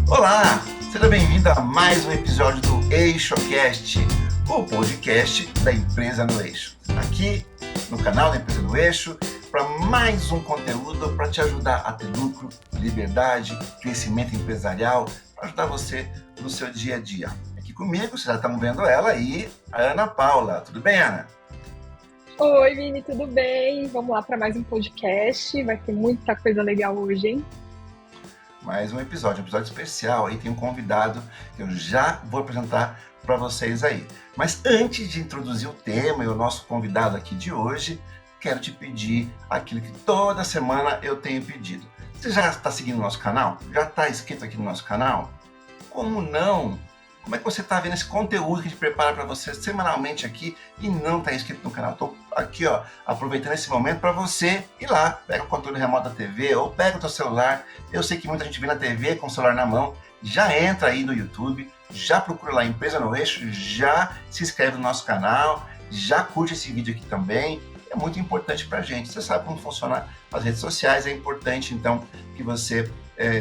Olá, seja bem-vindo a mais um episódio do EixoCast, o podcast da Empresa no Eixo. Aqui no canal da Empresa no Eixo, para mais um conteúdo para te ajudar a ter lucro, liberdade, crescimento empresarial, para ajudar você no seu dia a dia. Aqui comigo, vocês já estão vendo ela aí, a Ana Paula. Tudo bem, Ana? Oi, Vini, tudo bem? Vamos lá para mais um podcast. Vai ter muita coisa legal hoje, hein? Mais um episódio especial. Aí tem um convidado que eu já vou apresentar para vocês aí. Mas antes de introduzir o tema e o nosso convidado aqui de hoje, quero te pedir aquilo que toda semana eu tenho pedido. Você já está seguindo o nosso canal? Já está inscrito aqui no nosso canal? Como não? Como é que você está vendo esse conteúdo que a gente prepara para você semanalmente aqui e não está inscrito no canal? Estou aqui, ó, aproveitando esse momento para você ir lá, pega o controle remoto da TV ou pega o teu celular. Eu sei que muita gente vê na TV com o celular na mão. Já entra aí no YouTube, já procura lá Empresa no Eixo, já se inscreve no nosso canal, já curte esse vídeo aqui também. É muito importante para a gente. Você sabe como funciona as redes sociais, é importante então que você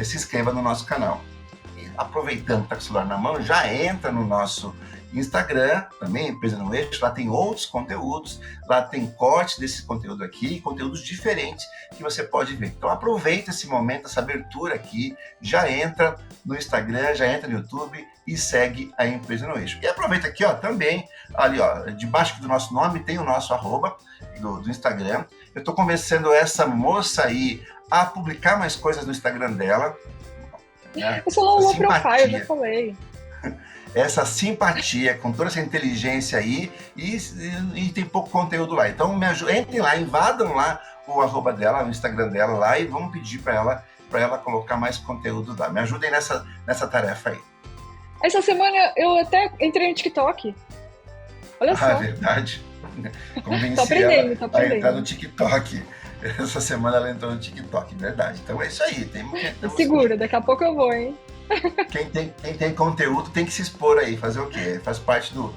se inscreva no nosso canal. Aproveitando que está com o celular na mão, já entra no nosso Instagram, também Empresa no Eixo, lá tem outros conteúdos, lá tem cortes desse conteúdo aqui, conteúdos diferentes que você pode ver. Então aproveita esse momento, essa abertura aqui, já entra no Instagram, já entra no YouTube e segue a Empresa no Eixo. E aproveita aqui, ó, também, ali, ó, debaixo do nosso nome tem o nosso arroba do Instagram. Eu estou convencendo essa moça aí a publicar mais coisas no Instagram dela. Eu sou low profile, eu já falei. Essa simpatia, com toda essa inteligência aí, e tem pouco conteúdo lá. Então, entrem lá, invadam lá o arroba dela, o Instagram dela lá, e vamos pedir para ela colocar mais conteúdo lá. Me ajudem nessa tarefa aí. Essa semana eu até entrei no TikTok. Olha só. É verdade. Convenci Tô aprendendo, ela a entrar no TikTok. Essa semana ela entrou no TikTok, verdade. Então é isso aí. Segura, daqui a pouco eu vou, hein? Quem tem conteúdo tem que se expor aí, fazer o quê? Faz parte do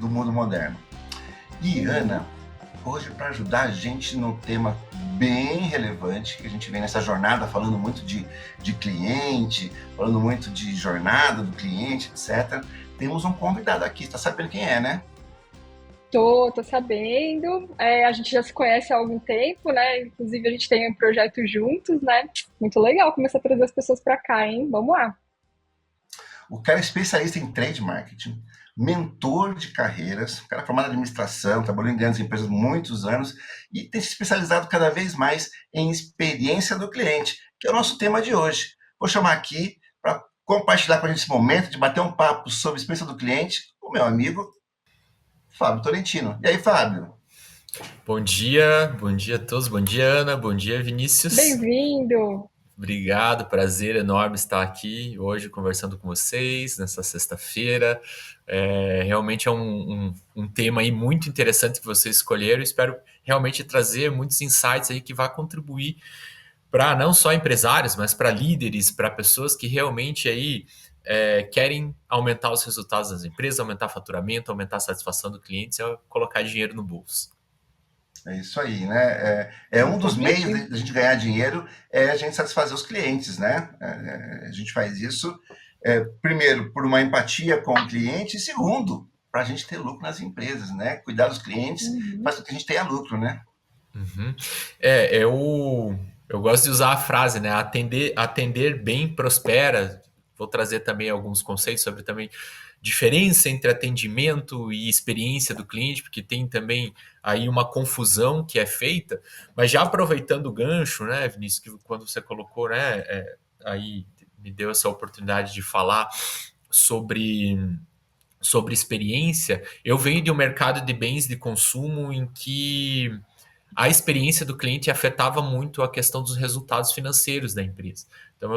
mundo moderno. E Ana, hoje para ajudar a gente num tema bem relevante, que a gente vem nessa jornada falando muito de cliente, falando muito de jornada do cliente, etc. Temos um convidado aqui, tá sabendo quem é, né? Tô sabendo. A gente já se conhece há algum tempo, né? Inclusive a gente tem um projeto juntos, né? Muito legal começar a trazer as pessoas para cá, hein? Vamos lá. O cara é especialista em trade marketing, mentor de carreiras, o cara é formado em administração, trabalhou em grandes empresas muitos anos e tem se especializado cada vez mais em experiência do cliente, que é o nosso tema de hoje. Vou chamar aqui para compartilhar com a gente esse momento de bater um papo sobre experiência do cliente, o meu amigo Fábio Tolentino. E aí, Fábio? Bom dia a todos, bom dia Ana, bom dia Vinícius. Bem-vindo! Obrigado, prazer enorme estar aqui hoje conversando com vocês nessa sexta-feira. Realmente é um tema aí muito interessante que vocês escolheram. Espero realmente trazer muitos insights aí que vá contribuir para não só empresários, mas para líderes, para pessoas que realmente aí querem aumentar os resultados das empresas, aumentar faturamento, aumentar a satisfação do cliente e colocar dinheiro no bolso. É isso aí, né? É um dos meios da gente ganhar dinheiro, é a gente satisfazer os clientes, né? A gente faz isso, primeiro, por uma empatia com o cliente, e segundo, para a gente ter lucro nas empresas, né? Cuidar dos clientes faz com que a gente tenha lucro, né? Uhum. Eu gosto de usar a frase, né? Atender bem prospera. Vou trazer também alguns conceitos sobre também diferença entre atendimento e experiência do cliente, porque tem também aí uma confusão que é feita. Mas já aproveitando o gancho, né, Vinícius, que quando você colocou, né, aí me deu essa oportunidade de falar sobre experiência. Eu venho de um mercado de bens de consumo em que a experiência do cliente afetava muito a questão dos resultados financeiros da empresa. Então,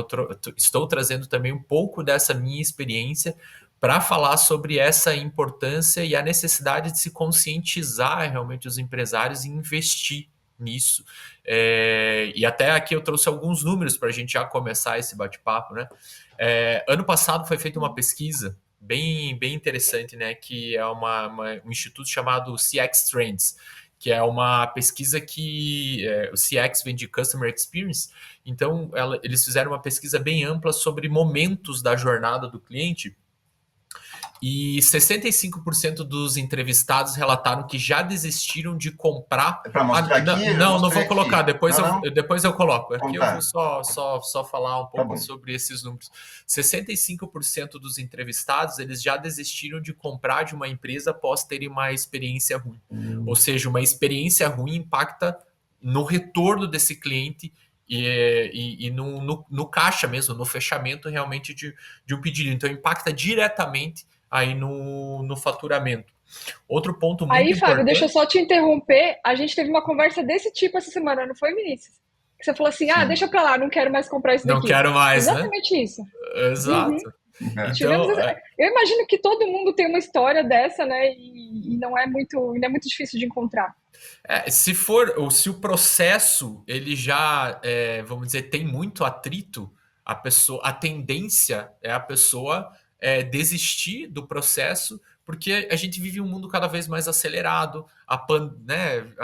estou trazendo também um pouco dessa minha experiência para falar sobre essa importância e a necessidade de se conscientizar realmente os empresários e investir nisso. E até aqui eu trouxe alguns números para a gente já começar esse bate-papo, né? Ano passado foi feita uma pesquisa bem interessante, né? Que é um instituto chamado CX Trends, que é uma pesquisa que o CX vem de Customer Experience. Então, eles fizeram uma pesquisa bem ampla sobre momentos da jornada do cliente, e 65% dos entrevistados relataram que já desistiram de comprar. É para mostrar aqui? Não vou Aqui. colocar, depois eu coloco. Aqui Então, tá. eu vou só falar um pouco Tá sobre esses números. 65% dos entrevistados, eles já desistiram de comprar de uma empresa após terem uma experiência ruim. Ou seja, uma experiência ruim impacta no retorno desse cliente e no caixa mesmo, no fechamento realmente de um pedido. Então, impacta diretamente aí no faturamento. Outro ponto muito Aí, importante... Fábio, deixa eu só te interromper. A gente teve uma conversa desse tipo essa semana, não foi, Vinícius? Que você falou assim, deixa pra lá, não quero mais comprar isso daqui. Não quero mais, exatamente isso. Exato. Então, eu imagino que todo mundo tem uma história dessa, né? E não é muito difícil de encontrar. Se o processo ele já, vamos dizer, tem muito atrito, a tendência é a pessoa desistir do processo, porque a gente vive um mundo cada vez mais acelerado, a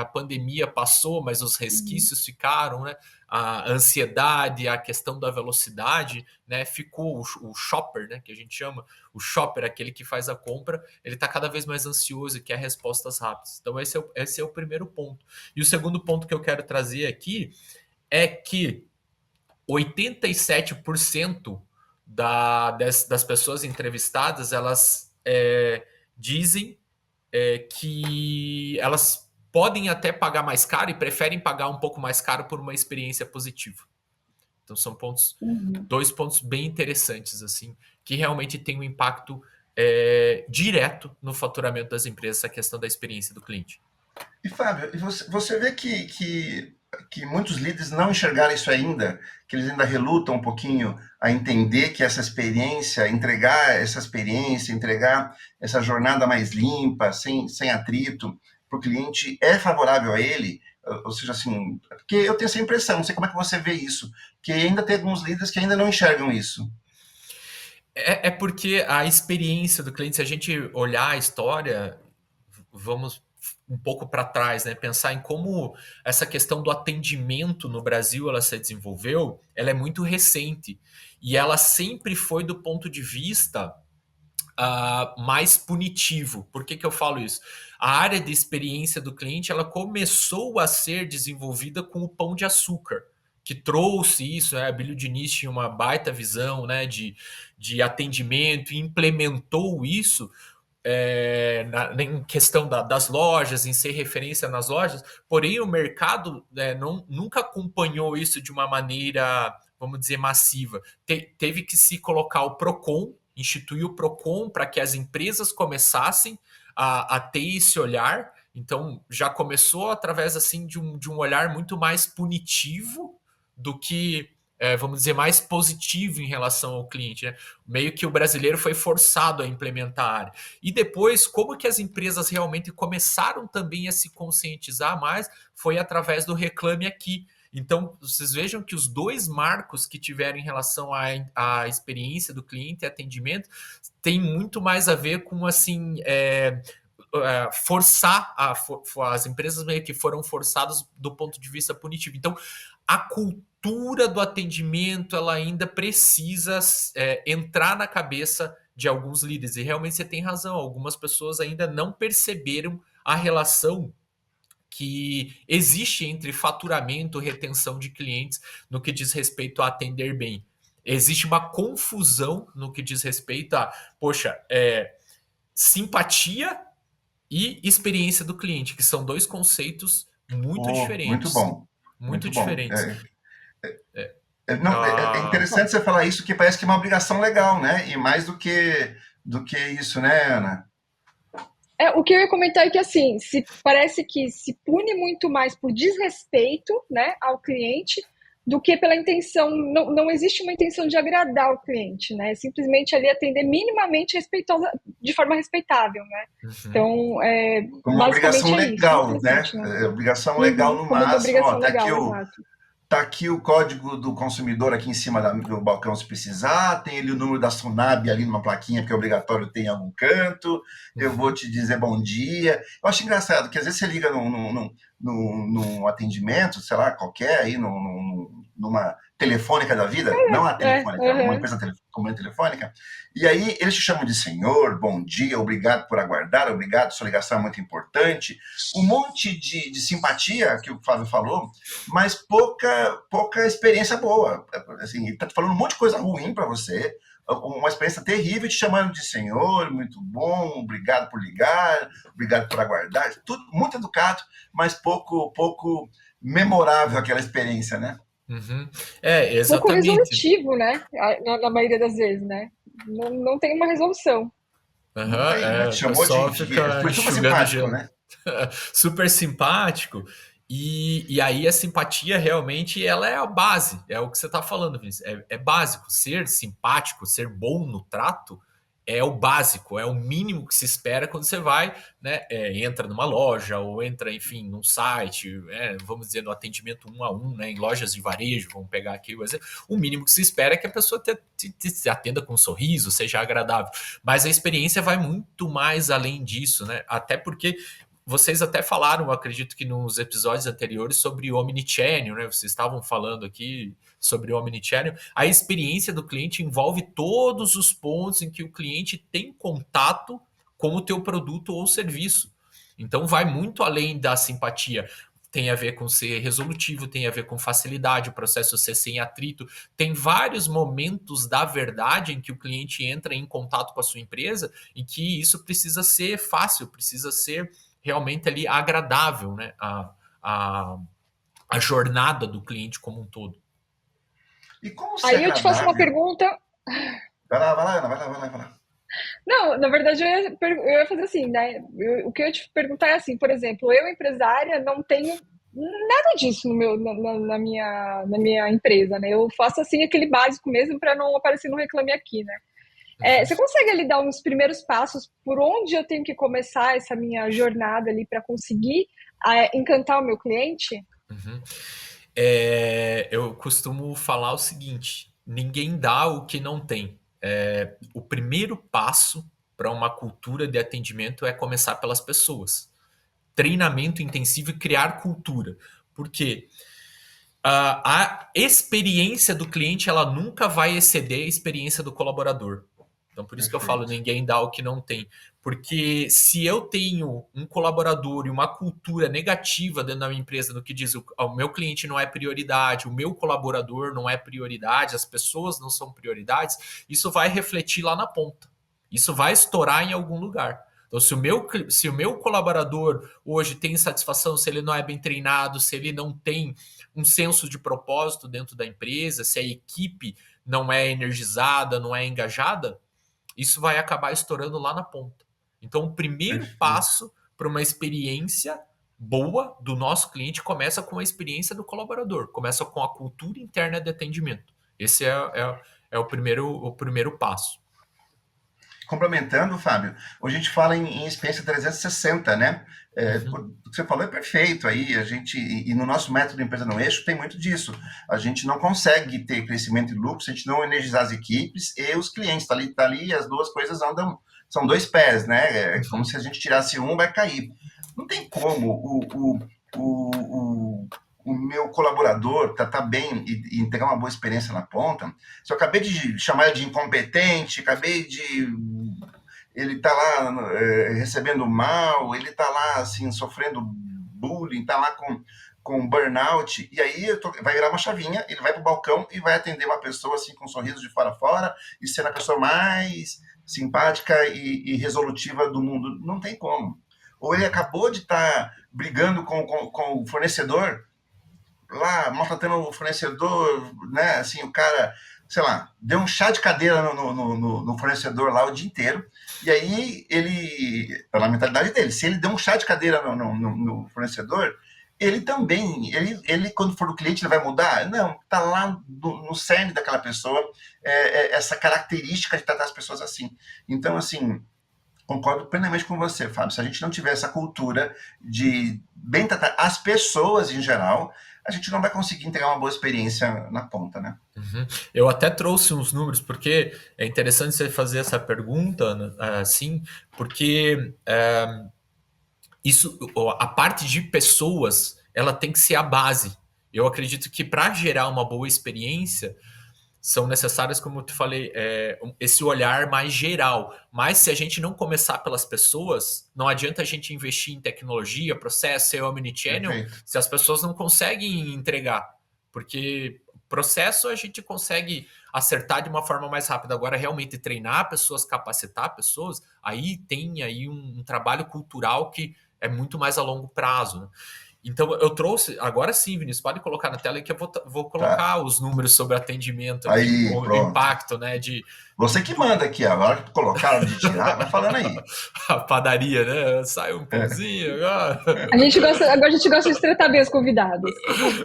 pandemia passou, mas os resquícios ficaram, né? A ansiedade, a questão da velocidade, né? Ficou o shopper, né? Que a gente chama, o shopper, aquele que faz a compra, ele está cada vez mais ansioso e quer respostas rápidas. Então esse é o primeiro ponto. E o segundo ponto que eu quero trazer aqui é que 87% das pessoas entrevistadas, elas dizem que elas podem até pagar mais caro e preferem pagar um pouco mais caro por uma experiência positiva. Então são dois pontos bem interessantes, assim, que realmente tem um impacto direto no faturamento das empresas, essa questão da experiência do cliente. E Fábio, você vê que muitos líderes não enxergaram isso ainda, que eles ainda relutam um pouquinho a entender que essa experiência, entregar essa jornada mais limpa, sem atrito, para o cliente é favorável a ele. Ou seja, assim, porque eu tenho essa impressão, não sei como é que você vê isso, que ainda tem alguns líderes que ainda não enxergam isso. É porque a experiência do cliente, se a gente olhar a história, vamos um pouco para trás, né? Pensar em como essa questão do atendimento no Brasil ela se desenvolveu, ela é muito recente e ela sempre foi do ponto de vista mais punitivo. Por que eu falo isso? A área de experiência do cliente ela começou a ser desenvolvida com o Pão de Açúcar, que trouxe isso, né? A Abílio Diniz tinha uma baita visão, né, de atendimento e implementou isso em questão das lojas, em ser referência nas lojas, porém o mercado nunca acompanhou isso de uma maneira, vamos dizer, massiva. Teve que se colocar o PROCON, instituir o PROCON para que as empresas começassem a ter esse olhar. Então já começou através assim de um olhar muito mais punitivo do que vamos dizer, mais positivo em relação ao cliente, né? Meio que o brasileiro foi forçado a implementar a área. E depois, como que as empresas realmente começaram também a se conscientizar mais, foi através do Reclame Aqui. Então, vocês vejam que os dois marcos que tiveram em relação à experiência do cliente e atendimento tem muito mais a ver com, assim, forçar as empresas meio que foram forçadas do ponto de vista punitivo. Então, a cultura do atendimento ela ainda precisa entrar na cabeça de alguns líderes. E realmente você tem razão, algumas pessoas ainda não perceberam a relação que existe entre faturamento e retenção de clientes no que diz respeito a atender bem. Existe uma confusão no que diz respeito a, simpatia e experiência do cliente, que são dois conceitos muito diferentes. Muito bom. Muito diferentes. É interessante você falar isso, que parece que é uma obrigação legal, né? E mais do que isso, né, Ana? O que eu ia comentar é que, assim, parece que se pune muito mais por desrespeito, né, ao cliente do que pela intenção. Não existe uma intenção de agradar o cliente, né? Simplesmente ali atender minimamente respeitosa, de forma respeitável, né? Então, como uma obrigação legal, isso, né? Obrigação legal no máximo. Tá aqui tá aqui o código do consumidor aqui em cima do balcão se precisar, tem ali o número da Sunab ali numa plaquinha, porque é obrigatório ter em algum canto, eu vou Uhum. te dizer bom dia. Eu acho engraçado que às vezes você liga num atendimento, sei lá, qualquer, aí numa telefônica da vida, não a telefônica, uma Aham. empresa como telefônica, e aí eles te chamam de senhor, bom dia, obrigado por aguardar, obrigado, sua ligação é muito importante, um monte de simpatia que o Flávio falou, mas pouca experiência boa. Assim, ele está falando um monte de coisa ruim para você, uma experiência terrível, te chamando de senhor, muito bom, obrigado por ligar, obrigado por aguardar, tudo muito educado, mas pouco memorável aquela experiência, né? Uhum. É, Pouco exatamente. resolutivo, né? Na maioria das vezes, né? Não tem uma resolução. Não Aham, tem, né? Te o chamou pessoal fica foi super enxugando simpático, gelo. né? Super simpático. E aí a simpatia realmente ela é a base, é o que você está falando, Vinícius. É básico. Ser simpático, ser bom no trato é o básico, é o mínimo que se espera quando você vai, né? Entra numa loja ou entra, enfim, num site, vamos dizer, no atendimento um a um, né? Em lojas de varejo, vamos pegar aqui o exemplo. O mínimo que se espera é que a pessoa te atenda com um sorriso, seja agradável. Mas a experiência vai muito mais além disso, né? Até porque vocês até falaram, acredito que nos episódios anteriores, sobre o Omnichannel, né? Vocês estavam falando aqui sobre o Omnichannel. A experiência do cliente envolve todos os pontos em que o cliente tem contato com o teu produto ou serviço. Então vai muito além da simpatia. Tem a ver com ser resolutivo, tem a ver com facilidade, o processo ser sem atrito. Tem vários momentos da verdade em que o cliente entra em contato com a sua empresa e que isso precisa ser fácil, precisa ser realmente ali agradável, né? A, a jornada do cliente como um todo. E como ser Aí eu te faço uma agradável? pergunta. Vai lá, Ana, vai lá. Não, na verdade eu ia fazer assim, né? O que eu ia te perguntar é assim, por exemplo, eu, empresária, não tenho nada disso no meu, na minha empresa, né? Eu faço assim aquele básico mesmo para não aparecer no Reclame Aqui, né? Uhum, Você consegue ali dar uns primeiros passos por onde eu tenho que começar essa minha jornada ali para conseguir encantar o meu cliente? uhum. Eu costumo falar o seguinte: ninguém dá o que não tem. O primeiro passo para uma cultura de atendimento é começar pelas pessoas. Treinamento intensivo e criar cultura. Porque a experiência do cliente ela nunca vai exceder a experiência do colaborador. Então, por isso que eu falo, Perfeito. ninguém dá o que não tem. Porque se eu tenho um colaborador e uma cultura negativa dentro da minha empresa, no que diz o meu cliente não é prioridade, o meu colaborador não é prioridade, as pessoas não são prioridades, isso vai refletir lá na ponta. Isso vai estourar em algum lugar. Então, se o meu colaborador hoje tem insatisfação, se ele não é bem treinado, se ele não tem um senso de propósito dentro da empresa, se a equipe não é energizada, não é engajada, isso vai acabar estourando lá na ponta. Então, o primeiro Perfeito. passo para uma experiência boa do nosso cliente começa com a experiência do colaborador, começa com a cultura interna de atendimento. Esse é o primeiro passo. Complementando, Fábio, hoje a gente fala em experiência 360, né? Uhum, O que você falou é perfeito aí, e no nosso método Empresa no Eixo tem muito disso. A gente não consegue ter crescimento e lucro se a gente não energizar as equipes e os clientes. Tá ali, as duas coisas andam, são dois pés, né? É como uhum, se a gente tirasse um, vai cair. Não tem como o meu colaborador tá bem e entregar uma boa experiência na ponta. Se eu acabei de chamar ele de incompetente, acabei de ele tá lá recebendo mal, ele tá lá assim sofrendo bullying, tá lá com burnout, e aí vai virar uma chavinha, ele vai pro balcão e vai atender uma pessoa assim com um sorriso de fora a fora e ser a pessoa mais simpática e resolutiva do mundo. Não tem como. Ou ele acabou de estar brigando com o fornecedor, lá maltratando o fornecedor, né? Assim, o cara, sei lá, deu um chá de cadeira no fornecedor lá o dia inteiro. E aí ele, pela mentalidade dele, se ele deu um chá de cadeira no fornecedor, ele também, quando for do cliente, ele vai mudar? Não, tá lá no cerne daquela pessoa essa característica de tratar as pessoas assim. Então, assim, concordo plenamente com você, Fábio. Se a gente não tiver essa cultura de bem tratar as pessoas em geral, a gente não vai conseguir entregar uma boa experiência na ponta, né? Uhum. Eu até trouxe uns números, porque é interessante você fazer essa pergunta, né, assim, porque isso, a parte de pessoas, ela tem que ser a base. Eu acredito que para gerar uma boa experiência, são necessárias, como eu te falei, esse olhar mais geral. Mas se a gente não começar pelas pessoas, não adianta a gente investir em tecnologia, processo, ser omnichannel, Perfeito. se as pessoas não conseguem entregar. Porque processo a gente consegue acertar de uma forma mais rápida. Agora, realmente treinar pessoas, capacitar pessoas, aí tem aí um trabalho cultural que é muito mais a longo prazo, né? Então, eu trouxe, agora sim, Vinícius, pode colocar na tela que eu vou Tá. colocar os números sobre atendimento aqui, Aí, o pronto. impacto, né, Você que manda aqui, agora que colocaram de tirar, vai falando aí. a padaria, né? Sai um pãozinho agora. Agora a gente gosta de tratar bem os convidados.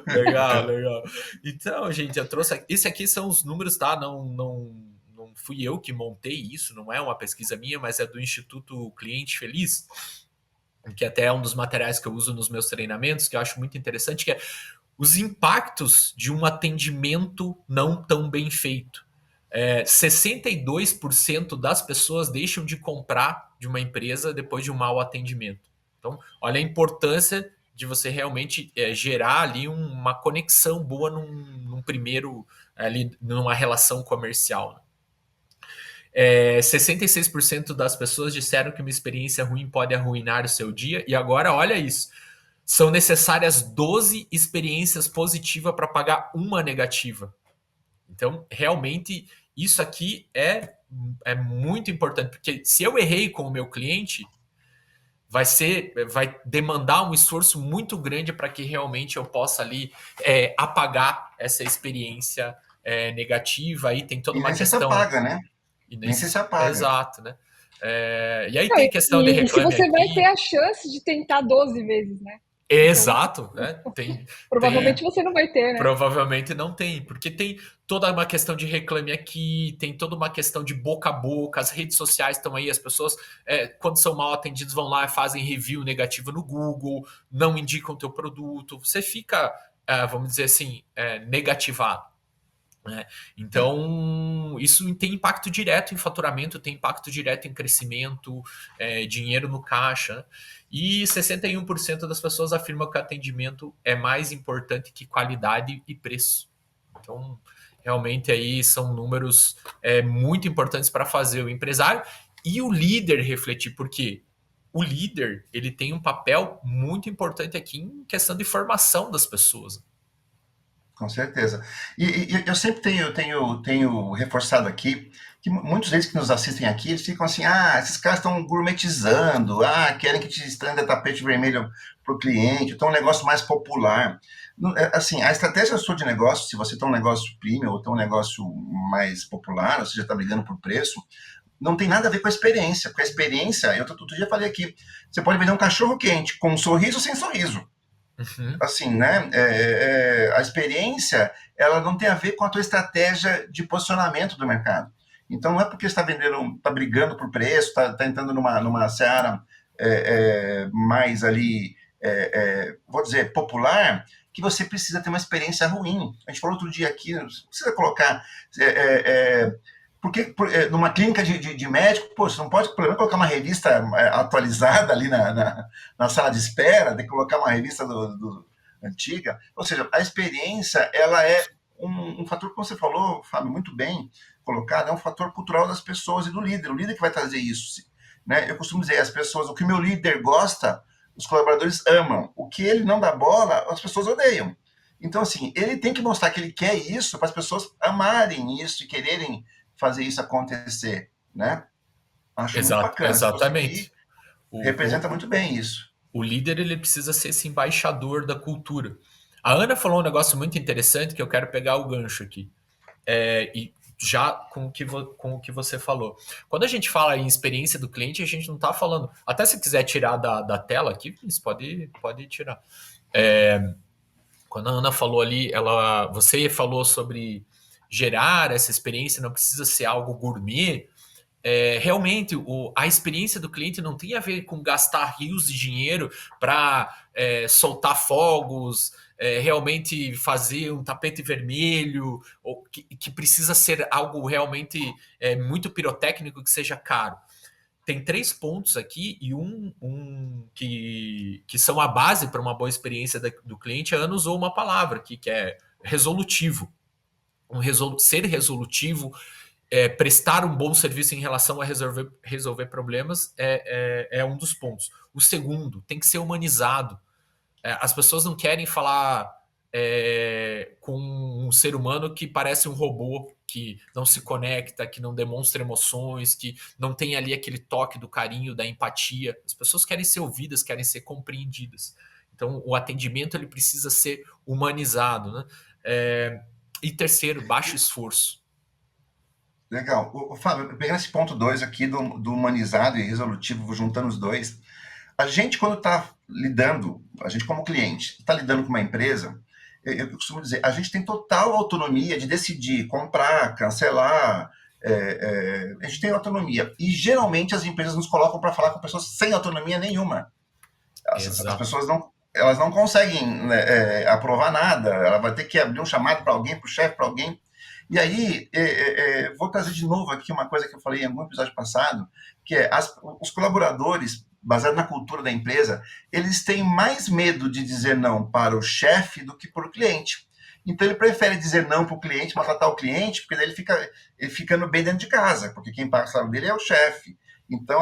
Legal, legal. Então, gente, eu trouxe. Esse aqui são os números, tá? Não fui eu que montei isso, não é uma pesquisa minha, mas é do Instituto Cliente Feliz, que até é um dos materiais que eu uso nos meus treinamentos, que eu acho muito interessante, que é os impactos de um atendimento não tão bem feito. 62% das pessoas deixam de comprar de uma empresa depois de um mau atendimento. Então, olha a importância de você realmente gerar ali uma conexão boa num primeiro, ali, numa relação comercial. 66% das pessoas disseram que uma experiência ruim pode arruinar o seu dia, e agora olha isso. São necessárias 12 experiências positivas para pagar uma negativa. Então, realmente, isso aqui é muito importante, porque se eu errei com o meu cliente, vai demandar um esforço muito grande para que realmente eu possa ali apagar essa experiência negativa. Aí tem toda E uma nem sei se questão. apaga, né? E nem Nem sei se, se apaga. exato, né? E aí Não, tem questão de e se reclame você vai ter aqui. a chance de tentar 12 vezes, né? Então, Exato, né? provavelmente você não vai ter, né? Provavelmente não tem, porque tem toda uma questão de reclame aqui, tem toda uma questão de boca a boca, as redes sociais estão aí, as pessoas, quando são mal atendidos, vão lá e fazem review negativo no Google, não indicam o teu produto, você fica, vamos dizer assim, negativado. Né? Então, isso tem impacto direto em faturamento, tem impacto direto em crescimento, dinheiro no caixa. Né? E 61% das pessoas afirmam que o atendimento é mais importante que qualidade e preço. Então, realmente aí são números muito importantes para fazer o empresário e o líder refletir, porque o líder ele tem um papel muito importante aqui em questão de formação das pessoas. Com certeza. E eu sempre tenho reforçado aqui que muitos deles que nos assistem aqui, eles ficam assim, esses caras estão gourmetizando, querem que te estenda tapete vermelho para o cliente, então é um negócio mais popular. Assim, a estratégia sua de negócio, se você tem um negócio premium ou tem um negócio mais popular, ou seja, está brigando por preço, não tem nada a ver com a experiência, porque a experiência, eu outro dia falei aqui, você pode vender um cachorro quente com um sorriso ou sem sorriso. Uhum. Assim, né? A experiência, ela não tem a ver com a tua estratégia de posicionamento do mercado. Então, não é porque você está vendendo, está brigando por preço, está entrando numa seara mais ali, vou dizer, popular, que você precisa ter uma experiência ruim. A gente falou outro dia aqui, não precisa colocar porque numa clínica de médico, pô, você não pode, pelo menos, colocar uma revista atualizada ali na sala de espera, tem que colocar uma revista antiga. Ou seja, a experiência, ela é um fator, como você falou, Fábio, muito bem colocado, é um fator cultural das pessoas e do líder. O líder que vai trazer isso. Né? Eu costumo dizer, as pessoas, o que o meu líder gosta, os colaboradores amam. O que ele não dá bola, as pessoas odeiam. Então, assim, ele tem que mostrar que ele quer isso para as pessoas amarem isso e quererem fazer isso acontecer, né? Acho muito bacana. Esse troço aqui Exatamente. representa muito bem isso. O líder ele precisa ser esse embaixador da cultura. A Ana falou um negócio muito interessante que eu quero pegar o gancho aqui. E já com o que você falou. Quando a gente fala em experiência do cliente, a gente não está falando. Até se quiser tirar da tela aqui, você pode tirar. Quando a Ana falou ali, você falou sobre gerar essa experiência, não precisa ser algo gourmet. Realmente, a experiência do cliente não tem a ver com gastar rios de dinheiro para soltar fogos, realmente fazer um tapete vermelho, ou que precisa ser algo realmente muito pirotécnico que seja caro. Tem 3 pontos aqui e um que são a base para uma boa experiência do cliente. A Ana usou uma palavra aqui, que é resolutivo. Ser resolutivo, prestar um bom serviço em relação a resolver problemas é um dos pontos. O segundo, tem que ser humanizado. As pessoas não querem falar com um ser humano que parece um robô, que não se conecta, que não demonstra emoções, que não tem ali aquele toque do carinho, da empatia. As pessoas querem ser ouvidas, querem ser compreendidas. Então, o atendimento ele precisa ser humanizado, né? E terceiro, baixo esforço. Legal. Fábio, pegando esse ponto 2 aqui do humanizado e resolutivo, juntando os dois, a gente quando está lidando, a gente como cliente, está lidando com uma empresa, eu costumo dizer, a gente tem total autonomia de decidir, comprar, cancelar, a gente tem autonomia. E geralmente as empresas nos colocam para falar com pessoas sem autonomia nenhuma. As pessoas elas não conseguem, né, aprovar nada, ela vai ter que abrir um chamado para alguém, para o chefe, para alguém. E aí, vou trazer de novo aqui uma coisa que eu falei em algum episódio passado, que é os colaboradores, baseado na cultura da empresa, eles têm mais medo de dizer não para o chefe do que para o cliente. Então ele prefere dizer não para o cliente, maltratar o cliente, porque daí ele fica bem dentro de casa, porque quem paga o salário dele é o chefe. Então,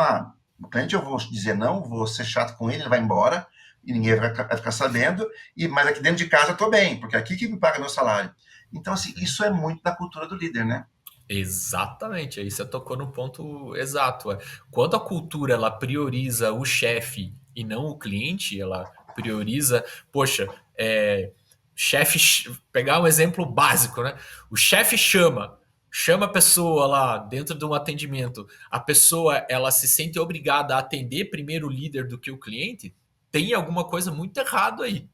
o cliente eu vou dizer não, vou ser chato com ele, ele vai embora, e ninguém vai ficar sabendo, mas aqui dentro de casa eu estou bem, porque é aqui que me paga meu salário. Então, assim, isso é muito da cultura do líder, né? Exatamente, aí você tocou no ponto exato. Quando a cultura ela prioriza o chefe e não o cliente, ela prioriza, poxa, chefe, pegar um exemplo básico, né? O chefe chama a pessoa lá dentro de um atendimento, a pessoa ela se sente obrigada a atender primeiro o líder do que o cliente, tem alguma coisa muito errado aí.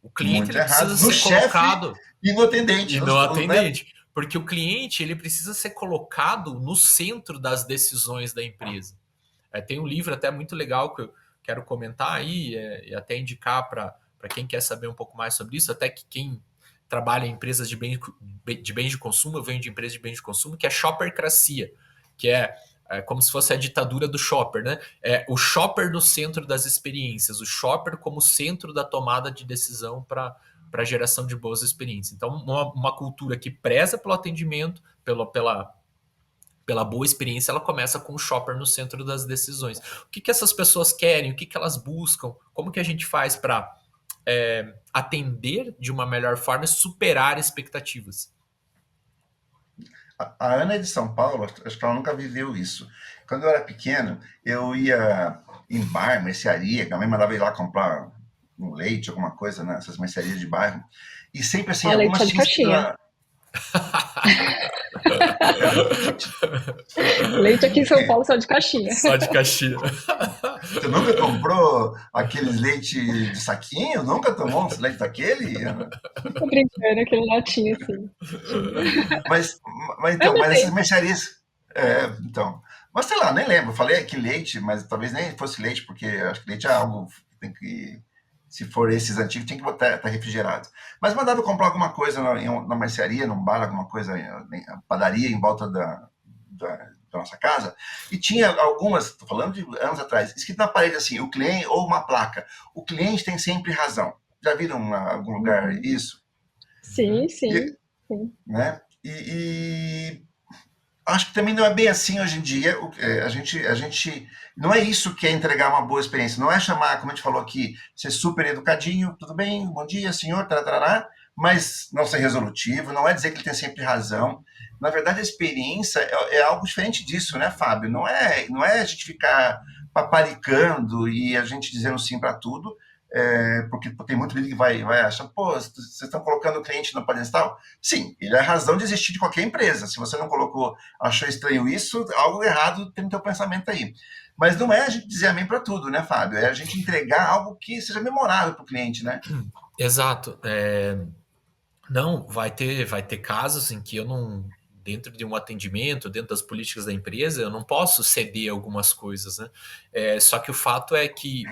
O cliente Muito ele precisa errado no ser chefe colocado e no atendente, e no né? atendente, porque o cliente ele precisa ser colocado no centro das decisões da empresa. Tem um livro até muito legal que eu quero comentar aí e até indicar para quem quer saber um pouco mais sobre isso, até que quem trabalha em empresas de bens de consumo, eu venho de empresas de bens de consumo, que é Shoppercracia, que é como se fosse a ditadura do shopper, né? É o shopper no centro das experiências, o shopper como centro da tomada de decisão para a geração de boas experiências. Então, uma cultura que preza pelo atendimento, pela boa experiência, ela começa com o shopper no centro das decisões. O que essas pessoas querem? O que elas buscam? Como que a gente faz para atender de uma melhor forma e superar expectativas? A Ana é de São Paulo, acho que ela nunca viveu isso. Quando eu era pequeno, eu ia em bar, mercearia, que a mãe mandava ir lá comprar um leite, alguma coisa nessas mercearias de bairro. E sempre assim, A leite algumas só de tinham caixinha. Leite aqui em São Paulo só de caixinha. Só de caixinha. Você nunca comprou aqueles leite de saquinho? Nunca tomou um leite daquele, Ana? Tô brincando, aquele latinha assim. Mas, Ainda mas essas tem. mercearias. Então. Mas sei lá, nem lembro. Eu falei aqui leite, mas talvez nem fosse leite, porque acho que leite é algo que tem que. Se for esses antigos, tem que botar tá refrigerado. Mas mandava comprar alguma coisa na mercearia, num bar, alguma coisa, padaria em volta da nossa casa. E tinha algumas, estou falando de anos atrás, escrito na parede assim, o cliente, ou uma placa, o cliente tem sempre razão. Já viram em algum lugar Uhum. isso? Sim, E, sim, sim. né? E acho que também não é bem assim hoje em dia. A gente não é isso que é entregar uma boa experiência. Não é chamar, como a gente falou aqui, ser super educadinho, tudo bem, bom dia, senhor, tarará, mas não ser resolutivo. Não é dizer que ele tem sempre razão. Na verdade, a experiência é algo diferente disso, né, Fábio? Não é a gente ficar paparicando e a gente dizendo sim para tudo. Porque tem muito líder que vai achar, pô, vocês estão colocando o cliente no pedestal? Sim, ele é a razão de existir de qualquer empresa. Se você não colocou, achou estranho isso, algo errado tem no teu pensamento aí. Mas não é a gente dizer amém para tudo, né, Fábio? É a gente entregar algo que seja memorável para o cliente, né? Exato. Não, vai ter casos em que eu não, dentro de um atendimento, dentro das políticas da empresa, eu não posso ceder algumas coisas, né? Só que o fato é que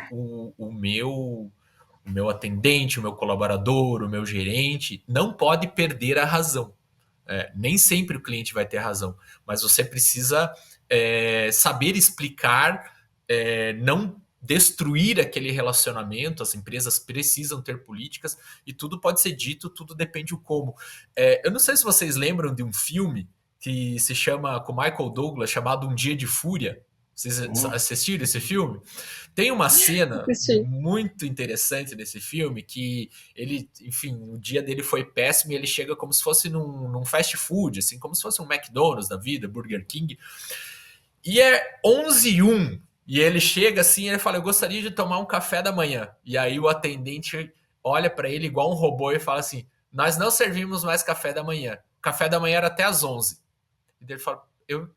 o meu atendente, o meu colaborador, o meu gerente, não pode perder a razão. Nem sempre o cliente vai ter razão, mas você precisa saber explicar, não destruir aquele relacionamento. As empresas precisam ter políticas e tudo pode ser dito, tudo depende do como. Eu não sei se vocês lembram de um filme que se chama, com Michael Douglas, chamado Um Dia de Fúria. Vocês assistiram esse filme? Tem uma cena Assisti. muito interessante nesse filme que ele, enfim, o dia dele foi péssimo e ele chega como se fosse num fast food, assim, como se fosse um McDonald's da vida, Burger King. E é 11h01 e ele chega assim e ele fala, eu gostaria de tomar um café da manhã. E aí o atendente olha para ele igual um robô e fala assim, nós não servimos mais café da manhã. O café da manhã era até às 11. E ele fala,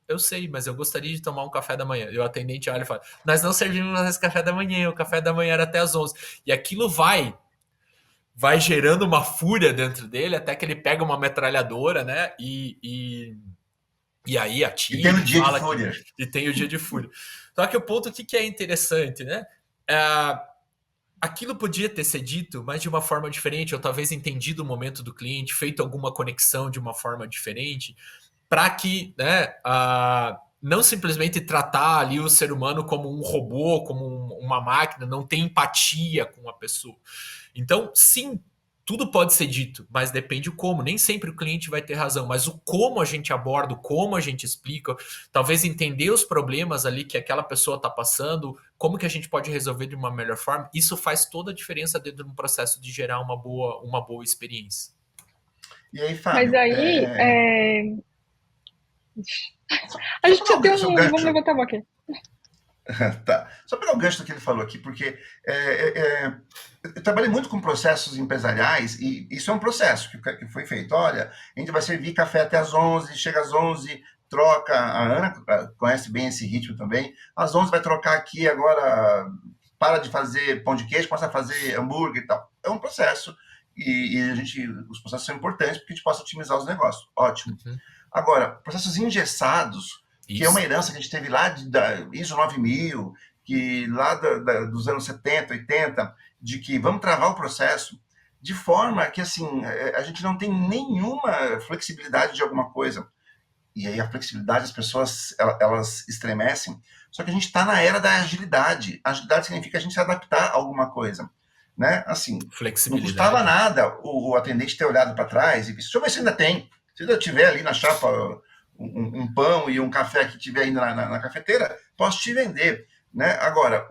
eu sei, mas eu gostaria de tomar um café da manhã. E o atendente olha e fala, nós não servimos mais café da manhã, o café da manhã era até às 11. E aquilo vai gerando uma fúria dentro dele, até que ele pega uma metralhadora, né, e aí E tem atira um e dia de fala fúria. e tem o dia de fúria. Só que o ponto que é interessante, né, aquilo podia ter sido dito, mas de uma forma diferente, ou talvez entendido o momento do cliente, feito alguma conexão de uma forma diferente, para que, né, não simplesmente tratar ali o ser humano como um robô, como uma máquina, não ter empatia com a pessoa. Então, sim, tudo pode ser dito, mas depende o como. Nem sempre o cliente vai ter razão, mas o como a gente aborda, o como a gente explica, talvez entender os problemas ali que aquela pessoa está passando, como que a gente pode resolver de uma melhor forma, isso faz toda a diferença dentro de um processo de gerar uma boa experiência. E aí, Mas Fábio, aí, a só gente pegar precisa ter o seu Vamos gancho. levantar a mão aqui. Tá. Só pegar o gancho do que ele falou aqui, porque eu trabalhei muito com processos empresariais e isso é um processo que foi feito. Olha, a gente vai servir café até às 11, chega às 11, troca. A Ana conhece bem esse ritmo também. Às 11 vai trocar aqui, agora para de fazer pão de queijo, começa a fazer hambúrguer e tal. É um processo e os processos são importantes porque a gente possa otimizar os negócios. Ótimo. Uhum. Agora, processos engessados, que é uma Isso. herança que a gente teve lá da ISO 9000, que lá dos anos 70, 80, de que vamos travar o processo, de forma que assim a gente não tem nenhuma flexibilidade de alguma coisa. E aí a flexibilidade, as pessoas elas estremecem. Só que a gente está na era da agilidade. Agilidade significa a gente se adaptar a alguma coisa. Né? Assim, não custava Flexibilidade. nada o atendente ter olhado para trás e visto, deixa eu ver se ainda tem. Se ainda tiver ali na chapa um pão e um café que tiver ainda na cafeteira, posso te vender. Né? Agora,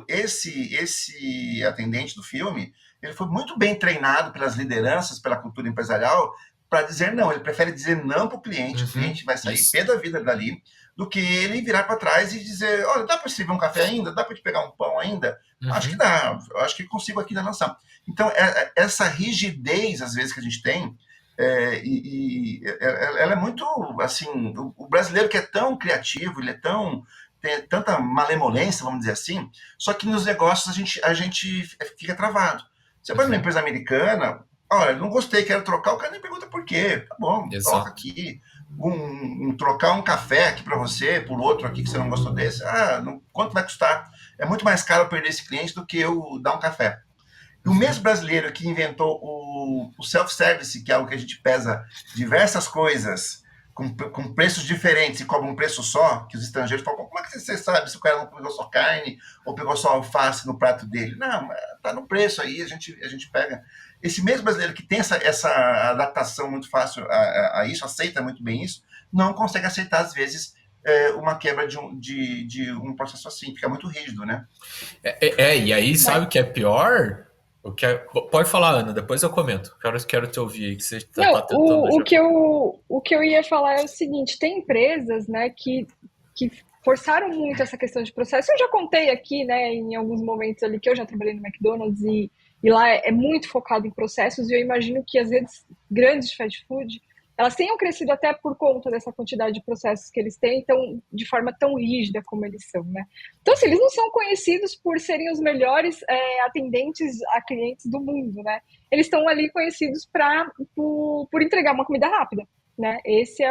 esse atendente do filme, ele foi muito bem treinado pelas lideranças, pela cultura empresarial, para dizer não. Ele prefere dizer não para o cliente vai sair Isso. pé da vida dali, do que ele virar para trás e dizer, olha, dá para servir um café ainda? Dá para te pegar um pão ainda? Acho que dá, acho que consigo aqui na lançar. Então, essa rigidez, às vezes, que a gente tem, ela é muito, assim, o brasileiro que é tão criativo, ele é tem tanta malemolência, vamos dizer assim, só que nos negócios a gente fica travado. Você vai numa empresa americana, olha, não gostei, quero trocar, o cara nem pergunta por quê. Tá bom, troca Exato. aqui. Trocar um café aqui para você, por outro aqui que você não gostou desse, quanto vai custar? É muito mais caro perder esse cliente do que eu dar um café. E o mesmo brasileiro que inventou o self-service, que é algo que a gente pesa diversas coisas com preços diferentes e cobra um preço só, que os estrangeiros falam, como é que você sabe se o cara não pegou só carne ou pegou só alface no prato dele? Não, tá no preço aí, a gente pega. Esse mesmo brasileiro que tem essa adaptação muito fácil a isso, aceita muito bem isso, não consegue aceitar, às vezes, uma quebra de um processo assim, fica muito rígido, né? E aí, sabe o que é pior? Pode falar, Ana, depois eu comento. Quero te ouvir aí, que você tá Não, tentando já. o que eu ia falar é o seguinte: tem empresas, né, que forçaram muito essa questão de processo. Eu já contei aqui, né, em alguns momentos ali que eu já trabalhei no McDonald's e lá é muito focado em processos, e eu imagino que as redes grandes de fast food, elas tenham crescido até por conta dessa quantidade de processos que eles têm, então, de forma tão rígida como eles são, né? Então, assim, eles não são conhecidos por serem os melhores atendentes a clientes do mundo, né? Eles estão ali conhecidos por entregar uma comida rápida, né? Esse é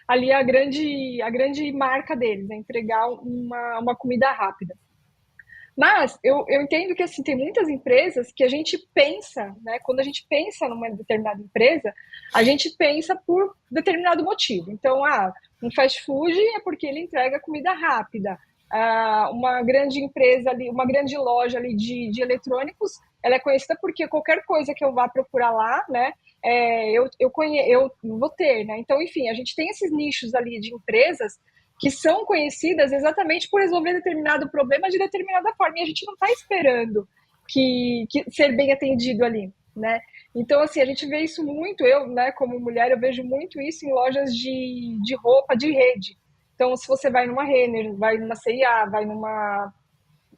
ali a grande marca deles, né? Entregar uma comida rápida. Mas eu entendo que assim, tem muitas empresas que a gente pensa, né? Quando a gente pensa numa determinada empresa, a gente pensa por determinado motivo. Então, um fast food é porque ele entrega comida rápida. Uma grande empresa ali, uma grande loja ali de eletrônicos, ela é conhecida porque qualquer coisa que eu vá procurar lá, né? Eu vou ter, né? Então, enfim, a gente tem esses nichos ali de empresas que são conhecidas exatamente por resolver determinado problema de determinada forma, e a gente não está esperando que ser bem atendido ali, né? Então, assim, a gente vê isso muito, eu, né, como mulher, eu vejo muito isso em lojas de roupa de rede. Então, se você vai numa Renner, vai numa C&A, vai numa,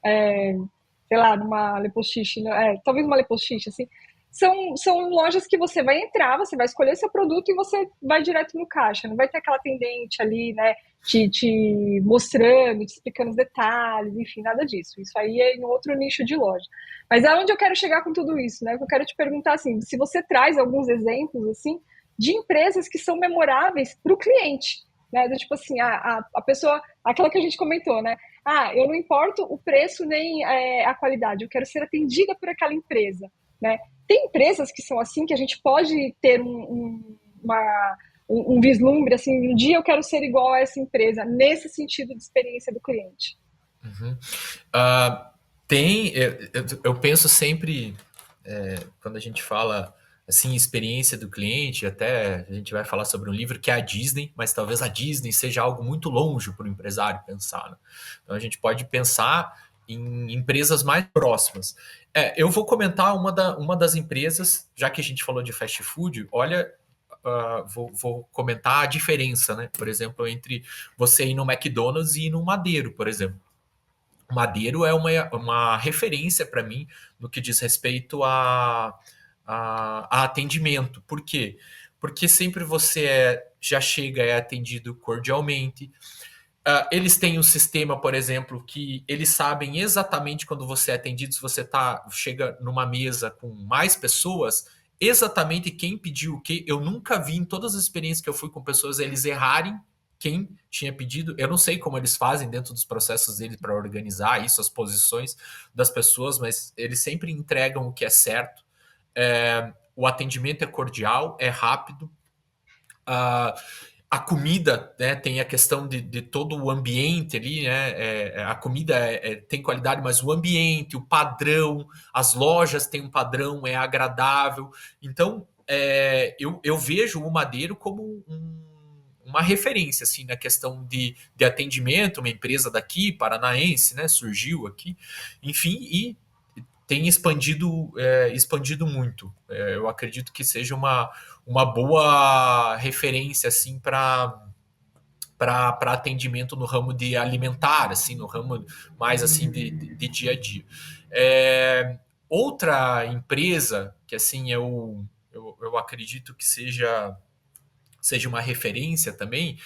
sei lá, numa Lepostiche, talvez uma Lepostiche, assim, são lojas que você vai entrar, você vai escolher seu produto e você vai direto no caixa. Não vai ter aquela atendente ali, né, te mostrando, te explicando os detalhes, enfim, nada disso. Isso aí é em outro nicho de loja. Mas aonde eu quero chegar com tudo isso, né? Eu quero te perguntar, assim, se você traz alguns exemplos, assim, de empresas que são memoráveis para o cliente, né? Do tipo assim, a pessoa, aquela que a gente comentou, né? Eu não importo o preço nem a qualidade, eu quero ser atendida por aquela empresa, né? Tem empresas que são assim, que a gente pode ter um vislumbre, assim, um dia eu quero ser igual a essa empresa, nesse sentido de experiência do cliente. Uhum. Uh, eu penso sempre, quando a gente fala assim, experiência do cliente, até a gente vai falar sobre um livro que é a Disney, mas talvez a Disney seja algo muito longe para o empresário pensar, né? Então a gente pode pensar em empresas mais próximas. Eu vou comentar uma das empresas, já que a gente falou de fast food, olha, vou comentar a diferença, né? Por exemplo, entre você ir no McDonald's e ir no Madeiro, por exemplo. O Madeiro é uma referência para mim no que diz respeito a atendimento. Por quê? Porque sempre você já chega, é atendido cordialmente. Eles têm um sistema, por exemplo, que eles sabem exatamente quando você é atendido, se você chega numa mesa com mais pessoas, exatamente quem pediu o quê. Eu nunca vi em todas as experiências que eu fui com pessoas eles errarem quem tinha pedido. Eu não sei como eles fazem dentro dos processos deles para organizar isso, as posições das pessoas, mas eles sempre entregam o que é certo. O atendimento é cordial, é rápido. A comida, né, tem a questão de todo o ambiente ali, né? A comida tem qualidade, mas o ambiente, o padrão, as lojas têm um padrão, é agradável. Então, eu vejo o Madeiro como uma referência assim na questão de atendimento, uma empresa daqui, paranaense, né? Surgiu aqui, enfim, e tem expandido muito. Eu acredito que seja uma boa referência assim para atendimento no ramo de alimentar, assim, no ramo mais assim de dia a dia. Outra empresa que assim eu acredito que seja uma referência também,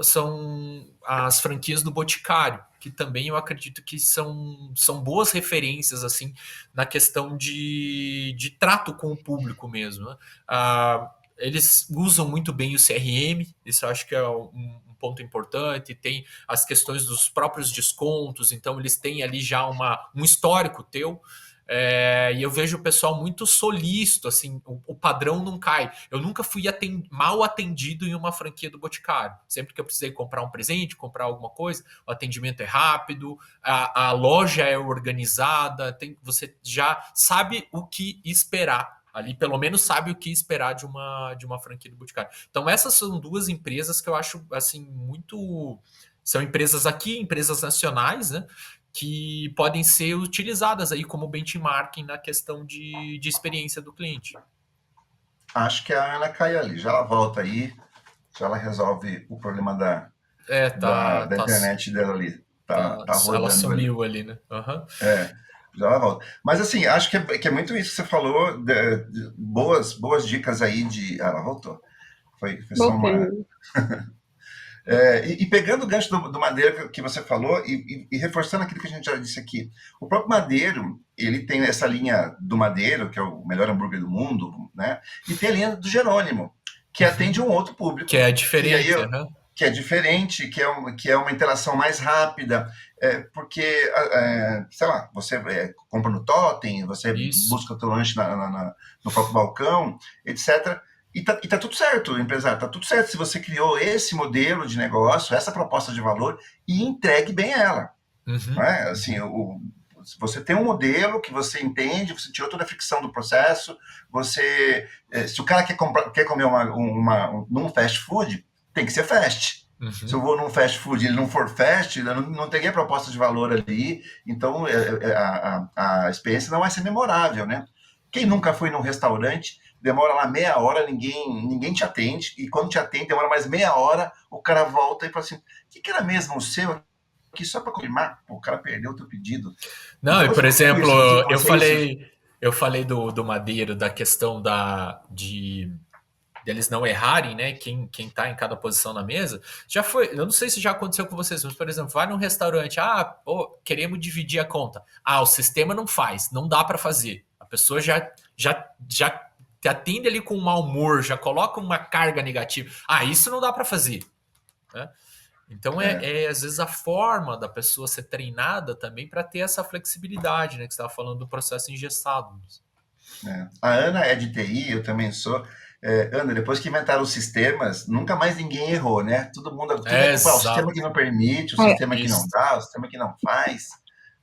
são as franquias do Boticário, que também eu acredito que são boas referências assim na questão de trato com o público mesmo, né? Eles usam muito bem o CRM, isso eu acho que é um ponto importante. Tem as questões dos próprios descontos, então eles têm ali já um histórico teu. E eu vejo o pessoal muito solícito, assim, o padrão não cai. Eu nunca fui mal atendido em uma franquia do Boticário. Sempre que eu precisei comprar um presente, comprar alguma coisa, o atendimento é rápido, a loja é organizada, você já sabe o que esperar. Ali, pelo menos, sabe o que esperar de uma franquia do Boticário. Então, essas são duas empresas que eu acho, assim, muito... São empresas aqui, empresas nacionais, né? Que podem ser utilizadas aí como benchmarking na questão de experiência do cliente. Acho que a Ana caiu ali. Já ela volta aí, já ela resolve o problema da internet dela ali. Tá Ela rodando ali. sumiu ali, né? Uhum. Já ela volta. Mas assim, acho que é muito isso que você falou, boas dicas aí de... ela voltou. Foi só Voltei. uma... E pegando o gancho do Madeiro que você falou e reforçando aquilo que a gente já disse aqui, o próprio Madeiro, ele tem essa linha do Madeiro, que é o melhor hambúrguer do mundo, né? E tem a linha do Jerônimo, que atende um outro público. Que é diferente, que é diferente, que é uma interação mais rápida, porque, sei lá, você compra no totem, você Isso. busca o teu lanche no próprio balcão, etc. E tá tudo certo, empresário, tá tudo certo se você criou esse modelo de negócio, essa proposta de valor e entregue bem ela. Não Uhum. é? Assim, se você tem um modelo que você entende, você tirou toda a fricção do processo, se o cara quer comer num fast food, tem que ser fast. Se eu Uhum. vou num fast food e ele não for fast, eu não teria proposta de valor ali, então a experiência não vai ser memorável, né? Quem nunca foi num restaurante, demora lá meia hora, ninguém te atende, e quando te atende, demora mais meia hora, o cara volta e fala assim, o que era mesmo o seu? Aqui só para confirmar, o cara perdeu o teu pedido. Não, Então e você por não tem exemplo, isso, você eu você isso. falei, eu falei do Madeiro, da questão de deles não errarem, né? Quem tá em cada posição na mesa. Já foi, eu não sei se já aconteceu com vocês, mas, por exemplo, vai num restaurante, pô, queremos dividir a conta. O sistema não faz, não dá para fazer. A pessoa já te atende ali com um mau humor, já coloca uma carga negativa. Isso não dá para fazer, né? Então É, às vezes a forma da pessoa ser treinada também para ter essa flexibilidade, né? Que você estava falando do processo engessado. A Ana é de TI, eu também sou. Ana, depois que inventaram os sistemas, nunca mais ninguém errou, né? Tudo é É culpa, o sistema que exato. não permite, o É, sistema que não Isso. dá, o sistema que não faz.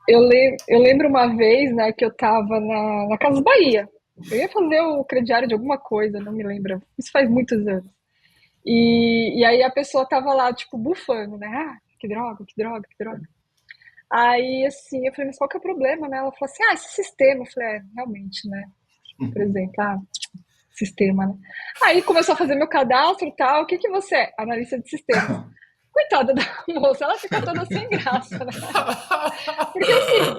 eu lembro uma vez, né, que eu tava na Casas Bahia. Eu ia fazer o crediário de alguma coisa, não me lembro. Isso faz muitos anos. E aí a pessoa tava lá, tipo, bufando, né? Que droga, que droga, que droga. Aí, assim, eu falei, mas qual que é o problema, né? Ela falou assim, esse sistema. Eu falei, realmente, né? Por exemplo, sistema, né? Aí começou a fazer meu cadastro e tal. O que que você é? Analista de sistemas. Coitada da moça, ela fica toda sem graça, né? Porque assim,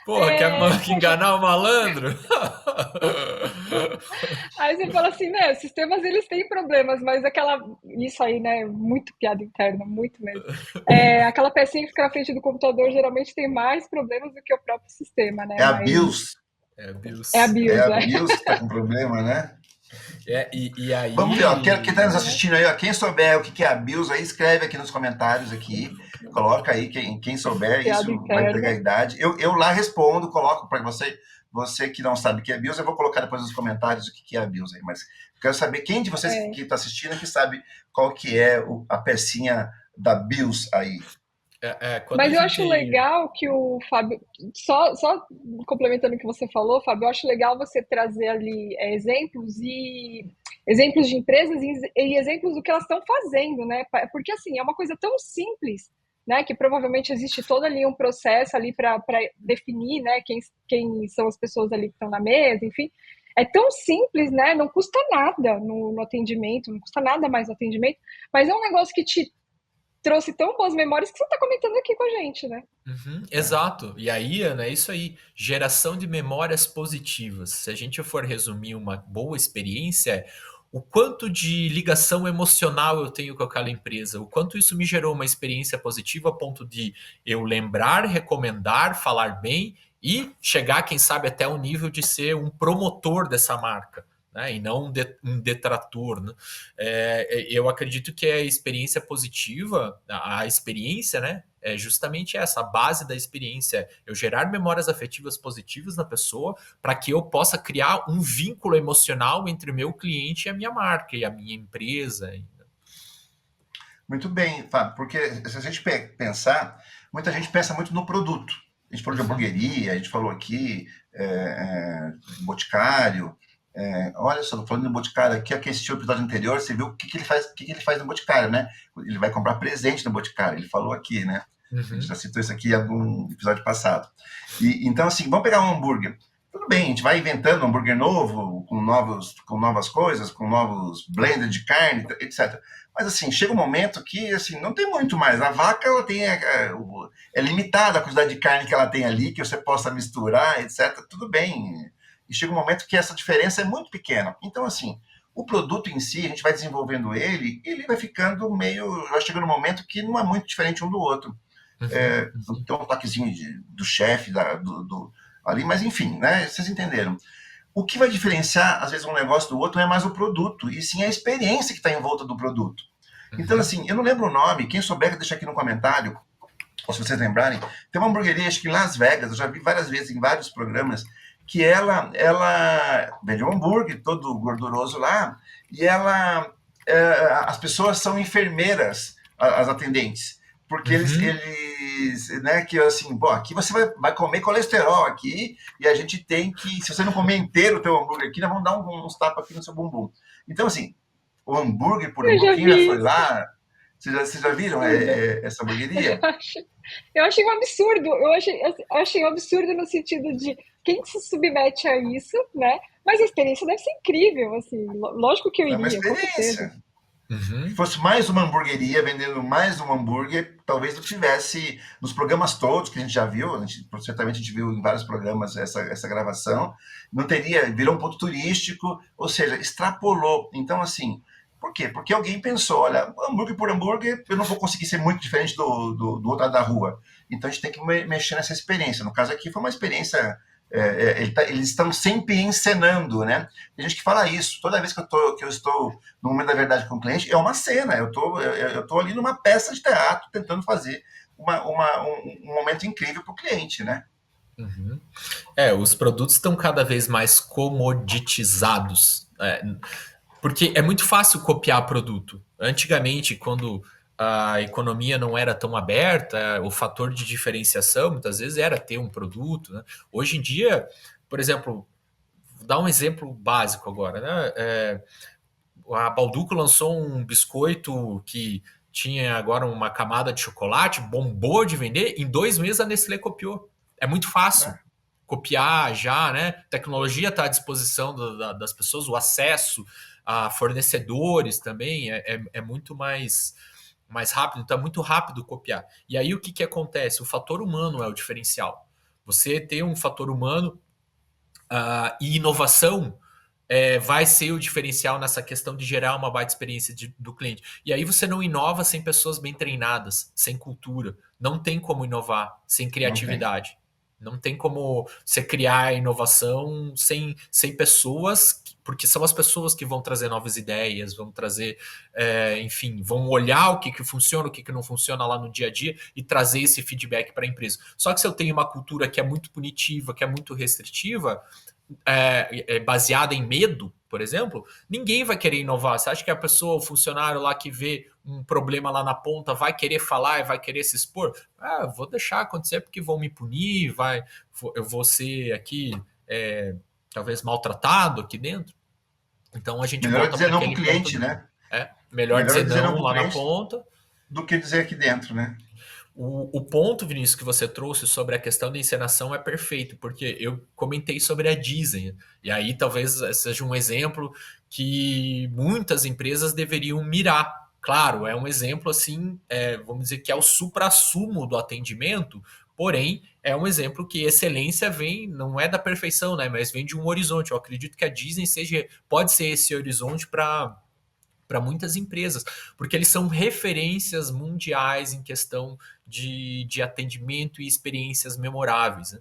Porra, quer poxa, enganar o malandro? aí você fala assim, né, sistemas eles têm problemas, mas isso aí, né, muito piada interna, muito mesmo. Aquela pecinha que fica na frente do computador geralmente tem mais problemas do que o próprio sistema, né, É a mas BIOS, é a Bills. é BIOS, a né? BIOS que está com problema, né? E Vamos ver, ó, quem aí. está nos assistindo aí, ó, quem souber o que é a BIOS aí, escreve aqui nos comentários aqui, coloca aí quem souber, Piada isso vai entregar a interna. idade. Eu lá respondo, coloco para você que não sabe o que é BIOS, eu vou colocar depois nos comentários o que é a BIOS aí, mas eu quero saber quem de vocês É, que está assistindo que sabe qual que é a pecinha da BIOS aí. Quando a mas eu acho gente. legal que o Fábio, só complementando o que você falou, Fábio, eu acho legal você trazer ali exemplos de empresas e exemplos do que elas estão fazendo, né? Porque assim, é uma coisa tão simples, né? Que provavelmente existe todo ali um processo ali para definir, né? Quem são as pessoas ali que estão na mesa, enfim. É tão simples, né? Não custa nada no atendimento, não custa nada mais no atendimento, mas é um negócio que te trouxe tão boas memórias que você está comentando aqui com a gente, né? Uhum, exato. E aí, Ana, é isso aí. Geração de memórias positivas. Se a gente for resumir uma boa experiência, o quanto de ligação emocional eu tenho com aquela empresa, o quanto isso me gerou uma experiência positiva a ponto de eu lembrar, recomendar, falar bem e chegar, quem sabe, até o nível de ser um promotor dessa marca. Né, e não um detrator. Né? Eu acredito que a experiência positiva, a experiência, né, é justamente essa, a base da experiência, eu gerar memórias afetivas positivas na pessoa para que eu possa criar um vínculo emocional entre o meu cliente e a minha marca e a minha empresa. Muito bem, Fábio, porque se a gente pensar, muita gente pensa muito no produto. A gente falou de Uhum, hamburgueria, a gente falou aqui Boticário. Olha só, tô falando do Boticário aqui, quem assistiu o episódio anterior, você viu o que ele faz no Boticário, né? Ele vai comprar presente no Boticário, ele falou aqui, né? A gente uhum, já citou isso aqui em algum episódio passado. Então, assim, vamos pegar um hambúrguer. Tudo bem, a gente vai inventando um hambúrguer novo, com novas coisas, com novos blends de carne, etc. Mas, assim, chega um momento que, assim, não tem muito mais. A vaca, ela é limitada a quantidade de carne que ela tem ali, que você possa misturar, etc. Tudo bem. E chega um momento que essa diferença é muito pequena. Então, assim, o produto em si, a gente vai desenvolvendo ele vai ficando vai chegando um momento que não é muito diferente um do outro. uhum, Tem um toquezinho do chefe ali, mas enfim, né? Vocês entenderam. O que vai diferenciar, às vezes, um negócio do outro não é mais o produto, e sim a experiência que está em volta do produto. Então, Uhum. assim, eu não lembro o nome, quem souber, deixa aqui no comentário, ou se vocês lembrarem, tem uma hamburgueria, acho que em Las Vegas, eu já vi várias vezes em vários programas, que ela vende um hambúrguer todo gorduroso lá, e as pessoas são enfermeiras, as atendentes, porque Uhum. né, que assim, pô, aqui você vai comer colesterol aqui, e a gente tem que, se você não comer inteiro o teu hambúrguer aqui, nós vamos dar uns tapas aqui no seu bumbum. Então, assim, o hambúrguer por Eu hambúrguer, já quem já vi foi isso, lá, vocês já viram absurdo. essa Eu hamburgueria? acho, eu achei um absurdo. Eu achei um absurdo no sentido de quem se submete a isso, né? Mas a experiência deve ser incrível, assim. Lógico que eu É uma iria, com certeza. experiência. Se Uhum. fosse mais uma hamburgueria vendendo mais um hambúrguer, talvez não tivesse nos programas todos que a gente já viu, certamente a gente viu em vários programas essa gravação, não teria, virou um ponto turístico, ou seja, extrapolou. Então, assim, por quê? Porque alguém pensou, olha, hambúrguer por hambúrguer, eu não vou conseguir ser muito diferente do outro lado da rua. Então a gente tem que mexer nessa experiência. No caso aqui foi uma experiência. Eles estão sempre encenando, né? Tem gente que fala isso. Toda vez que eu estou no momento da verdade com o cliente, é uma cena. Eu tô ali numa peça de teatro tentando fazer um momento incrível para o cliente, né? Uhum. É, os produtos estão cada vez mais comoditizados. Porque é muito fácil copiar produto. Antigamente, quando a economia não era tão aberta, o fator de diferenciação muitas vezes era ter um produto, né? Hoje em dia, por exemplo, vou dar um exemplo básico agora, né? A Balduco lançou um biscoito que tinha agora uma camada de chocolate, bombou de vender, em 2 meses a Nestlé copiou. É muito fácil Né? copiar já, né? A tecnologia está à disposição das pessoas, o acesso a fornecedores também é muito mais rápido, então é muito rápido copiar. E aí o que acontece? O fator humano é o diferencial. Você ter um fator humano e inovação vai ser o diferencial nessa questão de gerar uma baita experiência do cliente. E aí você não inova sem pessoas bem treinadas, sem cultura. Não tem como inovar sem Não tem. criatividade. Não tem como você criar inovação sem pessoas, porque são as pessoas que vão trazer novas ideias, vão trazer, enfim, vão olhar o que funciona, o que não funciona lá no dia a dia e trazer esse feedback para a empresa. Só que se eu tenho uma cultura que é muito punitiva, que é muito restritiva, baseada em medo, por exemplo, ninguém vai querer inovar. Você acha que a pessoa, o funcionário lá que vê um problema lá na ponta, vai querer falar e vai querer se expor? Ah, vou deixar acontecer porque vão me punir, eu vou ser aqui, talvez maltratado aqui dentro. Então a gente Melhor volta dizer para não para o aquele ponto cliente, né? melhor Melhor dizer dizer não não para o lá na cliente ponta. do que dizer aqui dentro, né? O ponto, Vinícius, que você trouxe sobre a questão da encenação é perfeito, porque eu comentei sobre a Disney, e aí talvez seja um exemplo que muitas empresas deveriam mirar. Claro, é um exemplo assim, vamos dizer que é o suprassumo do atendimento, porém é um exemplo que excelência vem, não é da perfeição, né, mas vem de um horizonte. Eu acredito que a Disney pode ser esse horizonte para muitas empresas, porque eles são referências mundiais em questão de atendimento e experiências memoráveis. Né?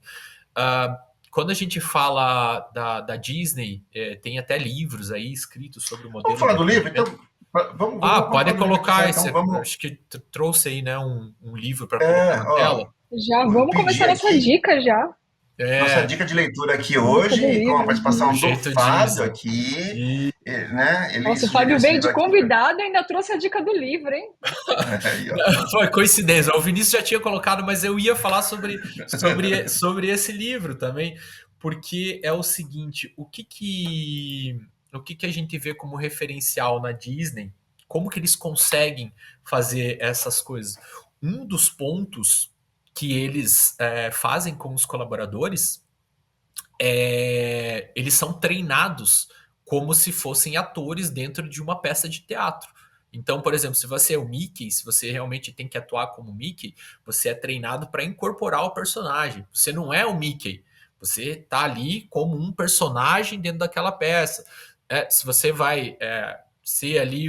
Uh, quando a gente fala da Disney, tem até livros aí escritos sobre o Vamos modelo falar de do livro, então? atendimento. Vamos Pode falar do livro aqui já, colocar então. esse. Vamos. Acho que trouxe aí, né, um livro para colocar na Ó, tela. Já eu vamos pedi começar nossa aqui dica já. nossa É, dica de leitura aqui Dica do hoje, com a livro. participação do Uhum. do jeito Fábio Disney. aqui, E né? Ele Nossa, o sugeriu Fábio esse veio livro de aqui. convidado e ainda trouxe a dica do livro, hein? Aí, ó. foi coincidência. O Vinícius já tinha colocado, mas eu ia falar sobre esse livro também, porque é o seguinte: o que a gente vê como referencial na Disney? Como que eles conseguem fazer essas coisas? Um dos pontos que eles fazem com os colaboradores eles são treinados como se fossem atores dentro de uma peça de teatro. Então, por exemplo, se você é o Mickey, se você realmente tem que atuar como Mickey, você é treinado para incorporar o personagem. Você não é o Mickey, você está ali como um personagem dentro daquela peça. Se você vai ser ali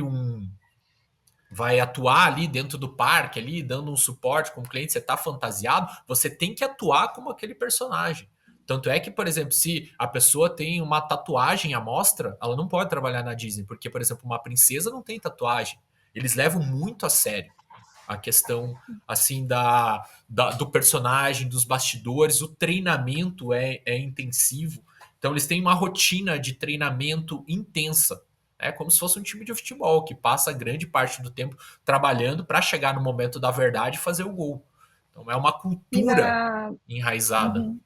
vai atuar ali dentro do parque, ali dando um suporte como cliente, você está fantasiado, você tem que atuar como aquele personagem. Tanto é que, por exemplo, se a pessoa tem uma tatuagem à mostra, ela não pode trabalhar na Disney, porque, por exemplo, uma princesa não tem tatuagem. eles levam muito a sério a questão assim do personagem, dos bastidores, o treinamento é intensivo. Então eles têm uma rotina de treinamento intensa. É como se fosse um time de futebol que passa grande parte do tempo trabalhando para chegar no momento da verdade e fazer o gol. Então é uma E cultura na, enraizada. uhum.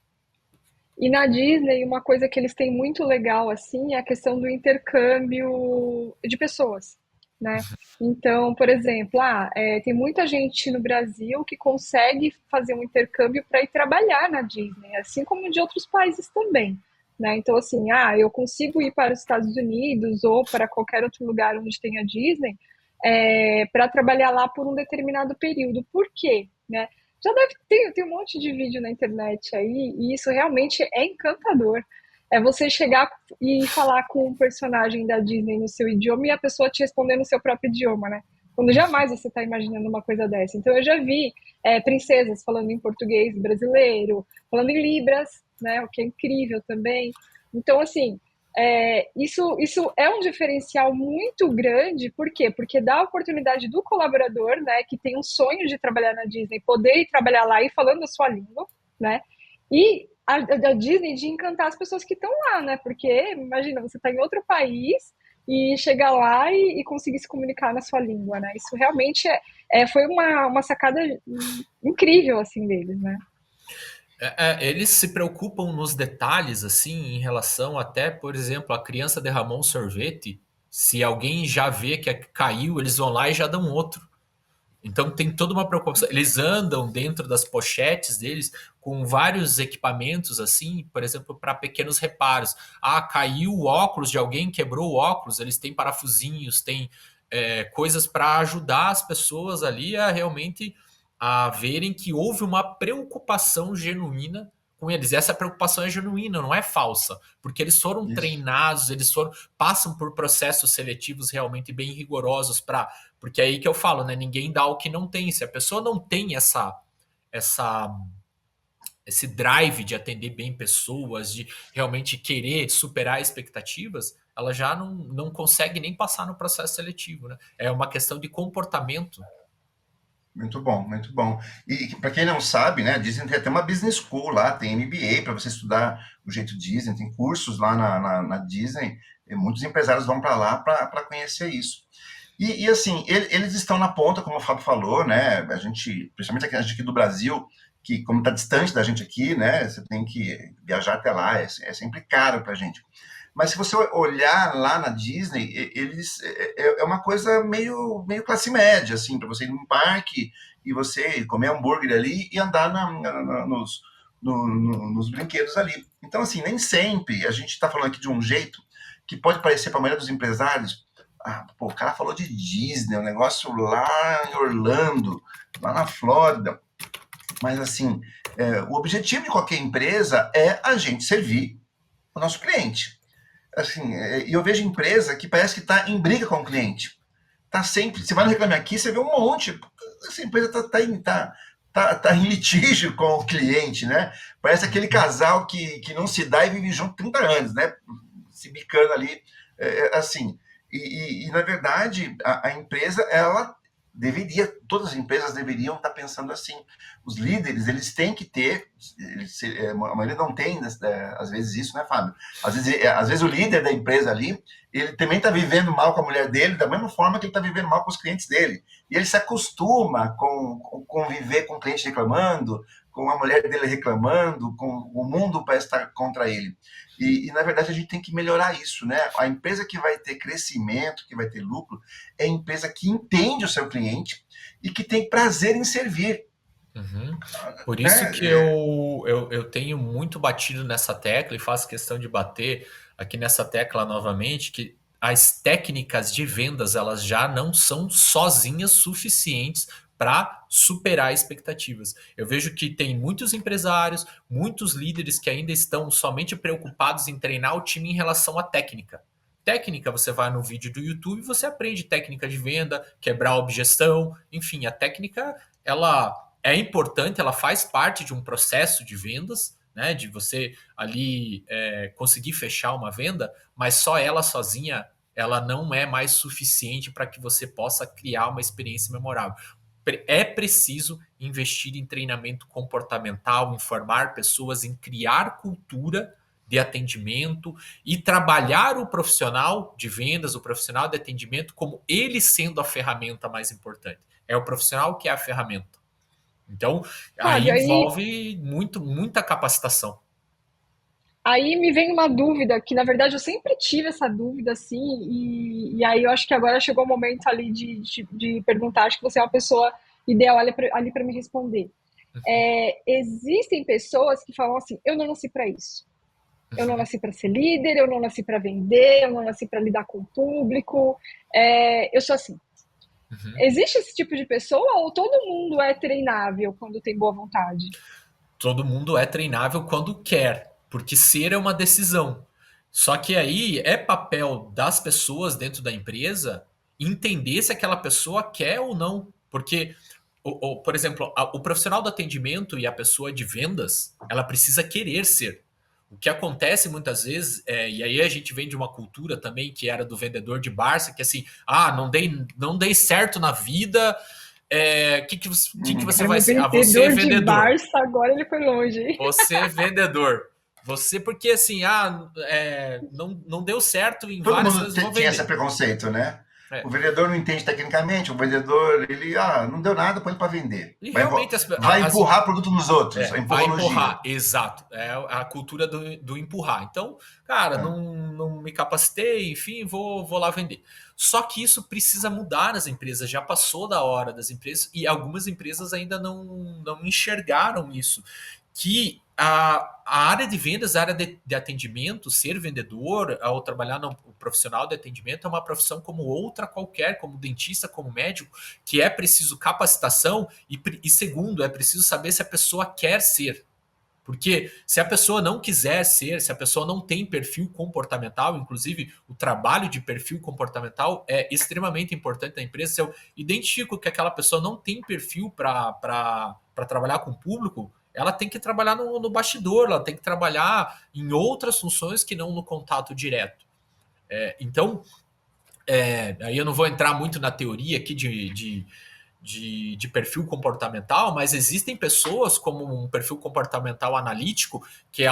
E na Disney, uma coisa que eles têm muito legal, assim, é a questão do intercâmbio de pessoas, né? Então, por exemplo, tem muita gente no Brasil que consegue fazer um intercâmbio para ir trabalhar na Disney, assim como de outros países também, né? Então, assim, eu consigo ir para os Estados Unidos ou para qualquer outro lugar onde tenha Disney, para trabalhar lá por um determinado período. Por quê? Né? Já deve ter, tem um monte de vídeo na internet aí, e isso realmente é encantador. É você chegar e falar com um personagem da Disney no seu idioma e a pessoa te responder no seu próprio idioma, né? Quando jamais você está imaginando uma coisa dessa. Então eu já vi princesas falando em português brasileiro, falando em libras, né? O que é incrível também. Então, assim, isso é um diferencial muito grande, por quê? Porque dá a oportunidade do colaborador, né, que tem um sonho de trabalhar na Disney, poder ir trabalhar lá e falando a sua língua, né, e a Disney de encantar as pessoas que estão lá, né, porque imagina, você está em outro país e chegar lá e conseguir se comunicar na sua língua, né, isso realmente foi uma sacada incrível, assim, deles, né. Eles se preocupam nos detalhes, assim, em relação até, por exemplo, a criança derramou um sorvete. Se alguém já vê que caiu, eles vão lá e já dão outro. Então tem toda uma preocupação. Eles andam dentro das pochetes deles com vários equipamentos, assim, por exemplo, para pequenos reparos. Caiu o óculos de alguém, quebrou o óculos. Eles têm parafusinhos, têm coisas para ajudar as pessoas ali a realmente a verem que houve uma preocupação genuína com eles. E essa preocupação é genuína, não é falsa, porque eles foram Isso. treinados, passam por processos seletivos realmente bem rigorosos para, porque é aí que eu falo, né? Ninguém dá o que não tem. Se a pessoa não tem essa esse drive de atender bem pessoas, de realmente querer superar expectativas, ela já não consegue nem passar no processo seletivo, né? É uma questão de comportamento. Muito bom, muito bom. E para quem não sabe, né, a Disney tem até uma business school lá, tem MBA para você estudar o jeito Disney, tem cursos lá na Disney, e muitos empresários vão para lá para conhecer isso. E assim, eles estão na ponta, como o Fábio falou, né? A gente, principalmente a gente aqui do Brasil, que como está distante da gente aqui, né? Você tem que viajar até lá, é sempre caro para a gente. Mas se você olhar lá na Disney, eles é uma coisa meio classe média, assim, para você ir num parque e você comer hambúrguer ali e andar nos brinquedos ali. Então, assim, nem sempre a gente está falando aqui de um jeito que pode parecer para a maioria dos empresários. Pô, o cara falou de Disney, um negócio lá em Orlando, lá na Flórida. Mas, assim, o objetivo de qualquer empresa é a gente servir o nosso cliente. Assim, eu vejo empresa que parece que está em briga com o cliente. Tá sempre, você vai no Reclame Aqui, você vê um monte. Essa empresa tá em litígio com o cliente, né? Parece aquele casal que não se dá e vive junto 30 anos, né? Se bicando ali, assim. E, na verdade, a empresa, ela todas as empresas deveriam estar pensando assim. Os líderes, eles têm que ter, a maioria não tem, às vezes isso, né, Fábio? Às vezes o líder da empresa ali, ele também está vivendo mal com a mulher dele, da mesma forma que ele está vivendo mal com os clientes dele. E ele se acostuma com conviver com o cliente reclamando, com a mulher dele reclamando, com o mundo parece estar contra ele. Na verdade, a gente tem que melhorar isso, né? A empresa que vai ter crescimento, que vai ter lucro, é a empresa que entende o seu cliente e que tem prazer em servir. Uhum. Por isso Né? que eu tenho muito batido nessa tecla e faço questão de bater aqui nessa tecla novamente, que as técnicas de vendas elas já não são sozinhas suficientes para superar expectativas. Eu vejo que tem muitos empresários, muitos líderes que ainda estão somente preocupados em treinar o time em relação à técnica. Técnica, você vai no vídeo do YouTube e você aprende técnica de venda, quebrar objeção, enfim, a técnica ela é importante, ela faz parte de um processo de vendas, né? De você ali conseguir fechar uma venda, mas só ela sozinha ela não é mais suficiente para que você possa criar uma experiência memorável. É preciso investir em treinamento comportamental, em formar pessoas, em criar cultura de atendimento e trabalhar o profissional de vendas, o profissional de atendimento, como ele sendo a ferramenta mais importante. É o profissional que é a ferramenta. Então, aí Fábio, envolve muita capacitação. aí me vem uma dúvida, que na verdade eu sempre tive essa dúvida, assim, e aí eu acho que agora chegou o momento ali de perguntar, acho que você é uma pessoa ideal ali para me responder. Existem pessoas que falam assim, eu não nasci para isso. Eu não nasci para ser líder, eu não nasci para vender, eu não nasci para lidar com o público, eu sou assim. Existe esse tipo de pessoa ou todo mundo é treinável quando tem boa vontade? Todo mundo é treinável quando quer, porque ser é uma decisão. Só que aí é papel das pessoas dentro da empresa entender se aquela pessoa quer ou não. Porque, por exemplo, o profissional do atendimento e a pessoa de vendas, ela precisa querer ser. O que acontece muitas vezes, e aí a gente vem de uma cultura também que era do vendedor de Barça, que assim, não dei certo na vida, que você vai ser? Ah, você é Vendedor de vendedor. Barça, agora ele foi longe. Você é vendedor. Você, porque assim, não deu certo em Todo várias mundo coisas, vou tinha esse vender. preconceito, né? O É. vendedor não entende tecnicamente, o vendedor, ele, não deu nada, põe ele para vender. E Vai, realmente vai empurrar produto nos outros, vai empurrologia. empurrar, exato. É a cultura do empurrar. Então, cara, É. não me capacitei, enfim, vou lá vender. Só que isso precisa mudar nas empresas, já passou da hora das empresas, e algumas empresas ainda não enxergaram isso. Que a área de vendas, a área de atendimento, ser vendedor, ao trabalhar no profissional de atendimento, é uma profissão como outra qualquer, como dentista, como médico, que é preciso capacitação e segundo, é preciso saber se a pessoa quer ser. Porque se a pessoa não quiser ser, se a pessoa não tem perfil comportamental, inclusive o trabalho de perfil comportamental é extremamente importante na empresa. Se eu identifico que aquela pessoa não tem perfil para trabalhar com o público, ela tem que trabalhar no bastidor, ela tem que trabalhar em outras funções que não no contato direto. Então, aí eu não vou entrar muito na teoria aqui de perfil comportamental, mas existem pessoas como um perfil comportamental analítico que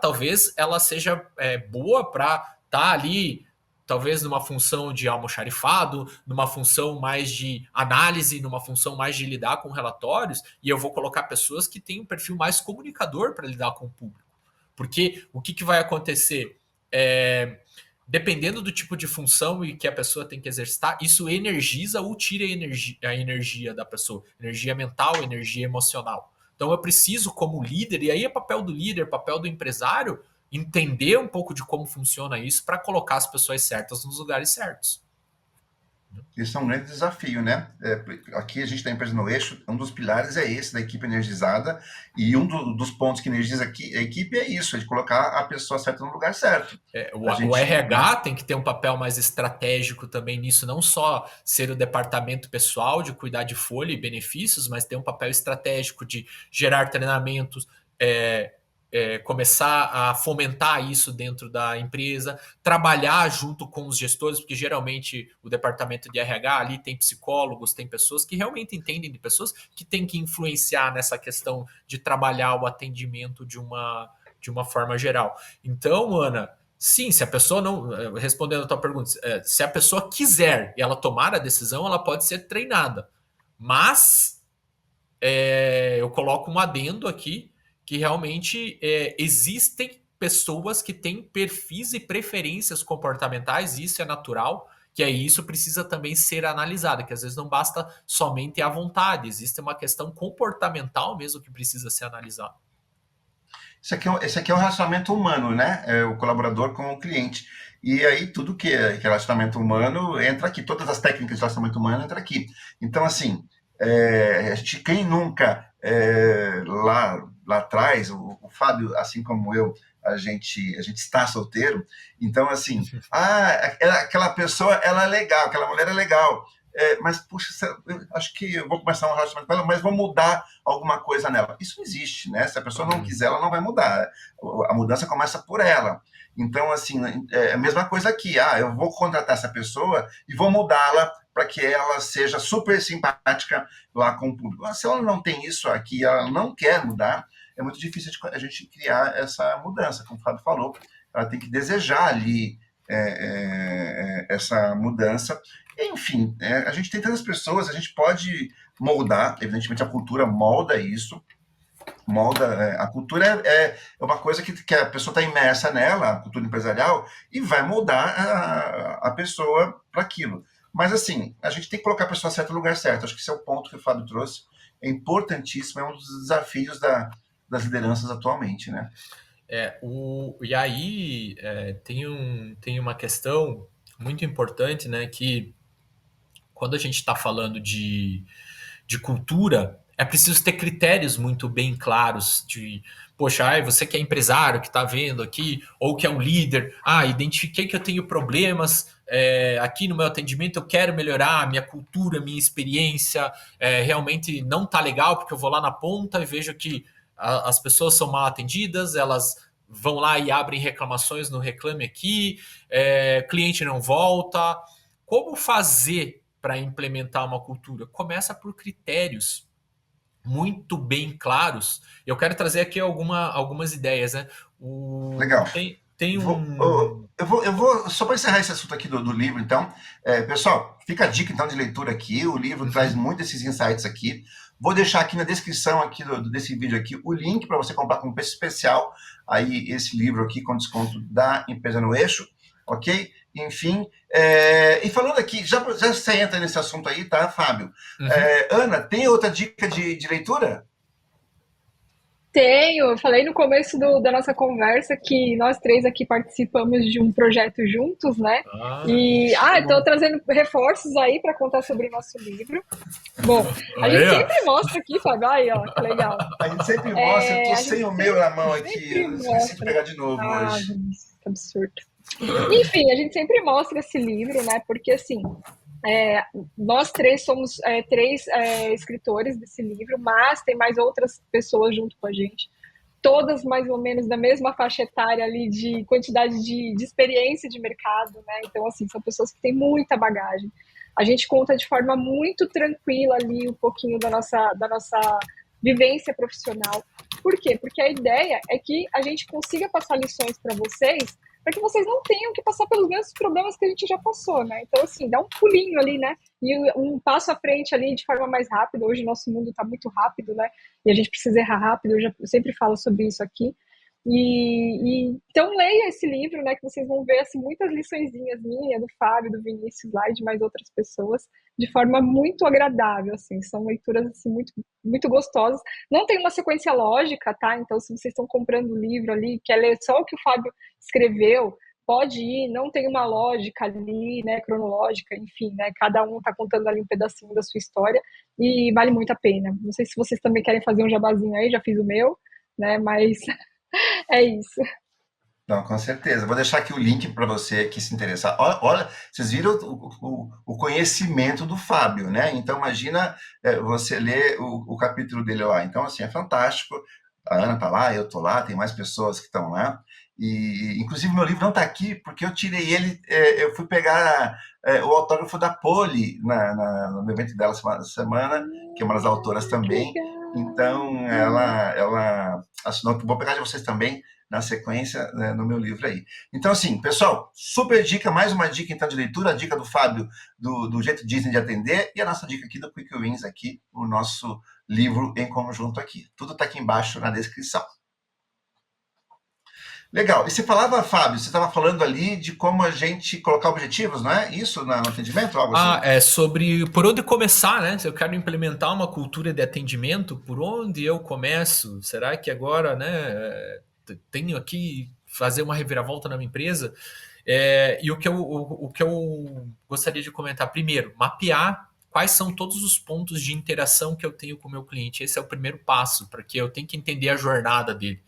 talvez ela seja boa para estar ali, talvez numa função de almoxarifado, numa função mais de análise, numa função mais de lidar com relatórios, e eu vou colocar pessoas que têm um perfil mais comunicador para lidar com o público. Porque o que vai acontecer? Dependendo do tipo de função e que a pessoa tem que exercitar, isso energiza ou tira a energia da pessoa, energia mental, energia emocional. Então eu preciso, como líder, e aí é papel do líder, papel do empresário, entender um pouco de como funciona isso para colocar as pessoas certas nos lugares certos. Isso é um grande desafio, né? Aqui a gente está empresa no eixo, um dos pilares é esse, da equipe energizada, e dos pontos que energiza aqui, a equipe é isso, é de colocar a pessoa certa no lugar certo. O RH tem que ter um papel mais estratégico também nisso, não só ser o departamento pessoal de cuidar de folha e benefícios, mas ter um papel estratégico de gerar treinamentos, começar a fomentar isso dentro da empresa, trabalhar junto com os gestores, porque geralmente o departamento de RH ali tem psicólogos, tem pessoas que realmente entendem de pessoas que têm que influenciar nessa questão de trabalhar o atendimento de uma forma geral. Então, Ana, sim, se a pessoa não, respondendo a tua pergunta, se a pessoa quiser e ela tomar a decisão, ela pode ser treinada. Mas eu coloco um adendo aqui que realmente existem pessoas que têm perfis e preferências comportamentais, isso é natural, que aí isso precisa também ser analisado, que às vezes não basta somente a vontade, existe uma questão comportamental mesmo que precisa ser analisada. Esse aqui é um relacionamento humano, né? É o colaborador com o cliente. E aí tudo que é relacionamento humano entra aqui, todas as técnicas de relacionamento humano entram aqui. Então, assim, quem nunca lá atrás, o Fábio, assim como eu, a gente está solteiro, então assim, aquela pessoa, ela é legal, aquela mulher é legal, mas puxa, eu acho que eu vou começar um relacionamento com ela, mas vou mudar alguma coisa nela. Isso não existe, né? Se a pessoa não quiser, ela não vai mudar. A mudança começa por ela. Então, assim, é a mesma coisa aqui. Ah, eu vou contratar essa pessoa e vou mudá-la para que ela seja super simpática lá com o público. Se ela não tem isso aqui, ela não quer mudar, é muito difícil a gente criar essa mudança, como o Fábio falou. Ela tem que desejar ali essa mudança. Enfim, a gente tem tantas pessoas, a gente pode moldar, evidentemente a cultura molda isso, a cultura uma coisa que a pessoa está imersa nela, a cultura empresarial, e vai moldar a pessoa para aquilo. Mas assim, a gente tem que colocar a pessoa certa no lugar certo. Acho que esse é o ponto que o Fábio trouxe, é importantíssimo, é um dos desafios das lideranças atualmente, né? E aí tem uma questão muito importante, né, que quando a gente está falando de cultura, é preciso ter critérios muito bem claros de, poxa, você que é empresário, que está vendo aqui, ou que é um líder, identifiquei que eu tenho problemas aqui no meu atendimento, eu quero melhorar a minha cultura, minha experiência, realmente não está legal, porque eu vou lá na ponta e vejo que as pessoas são mal atendidas, elas vão lá e abrem reclamações no Reclame Aqui, cliente não volta. Como fazer para implementar uma cultura? Começa por critérios muito bem claros. Eu quero trazer aqui algumas ideias, né? Legal. Tem eu vou só para encerrar esse assunto aqui do livro, então, pessoal, fica a dica então de leitura aqui. O livro traz muito desses insights aqui. Vou deixar aqui na descrição aqui desse vídeo aqui o link para você comprar com preço especial aí esse livro aqui com desconto da Empresa no Eixo, ok? Enfim, e falando aqui, já você entra nesse assunto aí, tá, Fábio? Ana, tem outra dica de leitura? Tenho, eu falei no começo da nossa conversa que nós três aqui participamos de um projeto juntos, né? Estou trazendo reforços aí para contar sobre o nosso livro. Bom, a gente sempre mostra aqui, Fábio, aí, ó, que legal. A gente sempre mostra, eu tô sem o meu na mão aqui, eu esqueci de pegar de novo hoje. Que absurdo. Enfim, a gente sempre mostra esse livro, né? Porque assim, nós três somos três escritores desse livro, mas tem mais outras pessoas junto com a gente, todas mais ou menos da mesma faixa etária ali de quantidade de experiência de mercado, né? Então, assim, são pessoas que têm muita bagagem. A gente conta de forma muito tranquila ali um pouquinho da nossa vivência profissional. Por quê? Porque a ideia é que a gente consiga passar lições para vocês, para que vocês não tenham que passar pelos mesmos problemas que a gente já passou, né? Então, assim, dá um pulinho ali, né? E um passo à frente ali de forma mais rápida. Hoje o nosso mundo está muito rápido, né? E a gente precisa errar rápido, eu sempre falo sobre isso aqui. Então leia esse livro, né, que vocês vão ver assim, muitas liçõezinhas minhas, do Fábio, do Vinícius lá e de mais outras pessoas, de forma muito agradável, assim, são leituras assim, muito, muito gostosas. Não tem uma sequência lógica, tá? Então, se vocês estão comprando o livro ali, quer ler só o que o Fábio escreveu, pode ir, não tem uma lógica ali, né, cronológica, enfim, né, cada um tá contando ali um pedacinho da sua história e vale muito a pena. Não sei se vocês também querem fazer um jabazinho aí, já fiz o meu, né, mas é isso. Não, com certeza. Vou deixar aqui o link para você que se interessar. Olha, vocês viram o conhecimento do Fábio, né? Então, imagina você ler o capítulo dele lá. Então, assim, é fantástico. A Ana está lá, eu estou lá, tem mais pessoas que estão lá. E, inclusive, meu livro não está aqui porque eu tirei ele. Eu fui pegar o autógrafo da Poli no evento dela semana, que é uma das autoras também. Então, ela assinou. Vou pegar de vocês também na sequência, né, no meu livro aí. Então, assim, pessoal, super dica, mais uma dica então de leitura, a dica do Fábio do jeito Disney de atender e a nossa dica aqui do Quick Wins aqui, o nosso livro em conjunto aqui. Tudo está aqui embaixo na descrição. Legal. E você falava, Fábio, você estava falando ali de como a gente colocar objetivos, não é? Isso no atendimento? Algo assim? É sobre por onde começar, né? Se eu quero implementar uma cultura de atendimento, por onde eu começo? Será que agora, né, tenho aqui fazer uma reviravolta na minha empresa? E o que eu gostaria de comentar, primeiro, mapear quais são todos os pontos de interação que eu tenho com o meu cliente. Esse é o primeiro passo, porque eu tenho que entender a jornada dele.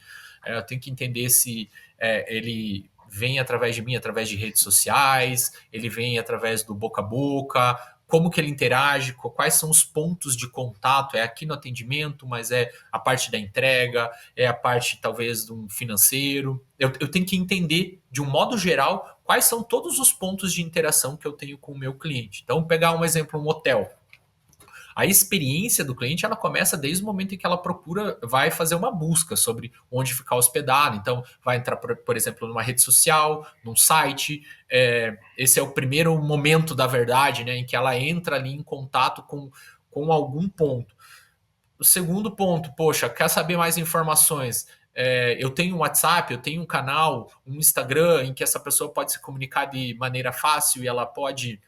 Eu tenho que entender se ele vem através de mim, através de redes sociais, ele vem através do boca a boca, como que ele interage, quais são os pontos de contato, é aqui no atendimento, mas é a parte da entrega, é a parte talvez do financeiro. Eu tenho que entender, de um modo geral, quais são todos os pontos de interação que eu tenho com o meu cliente. Então, pegar um exemplo, um hotel. A experiência do cliente, ela começa desde o momento em que ela procura, vai fazer uma busca sobre onde ficar hospedado. Então, vai entrar, por exemplo, numa rede social, num site. Esse é o primeiro momento da verdade, né, em que ela entra ali em contato com algum ponto. O segundo ponto, poxa, quer saber mais informações? Eu tenho um WhatsApp, eu tenho um canal, um Instagram, em que essa pessoa pode se comunicar de maneira fácil e ela pode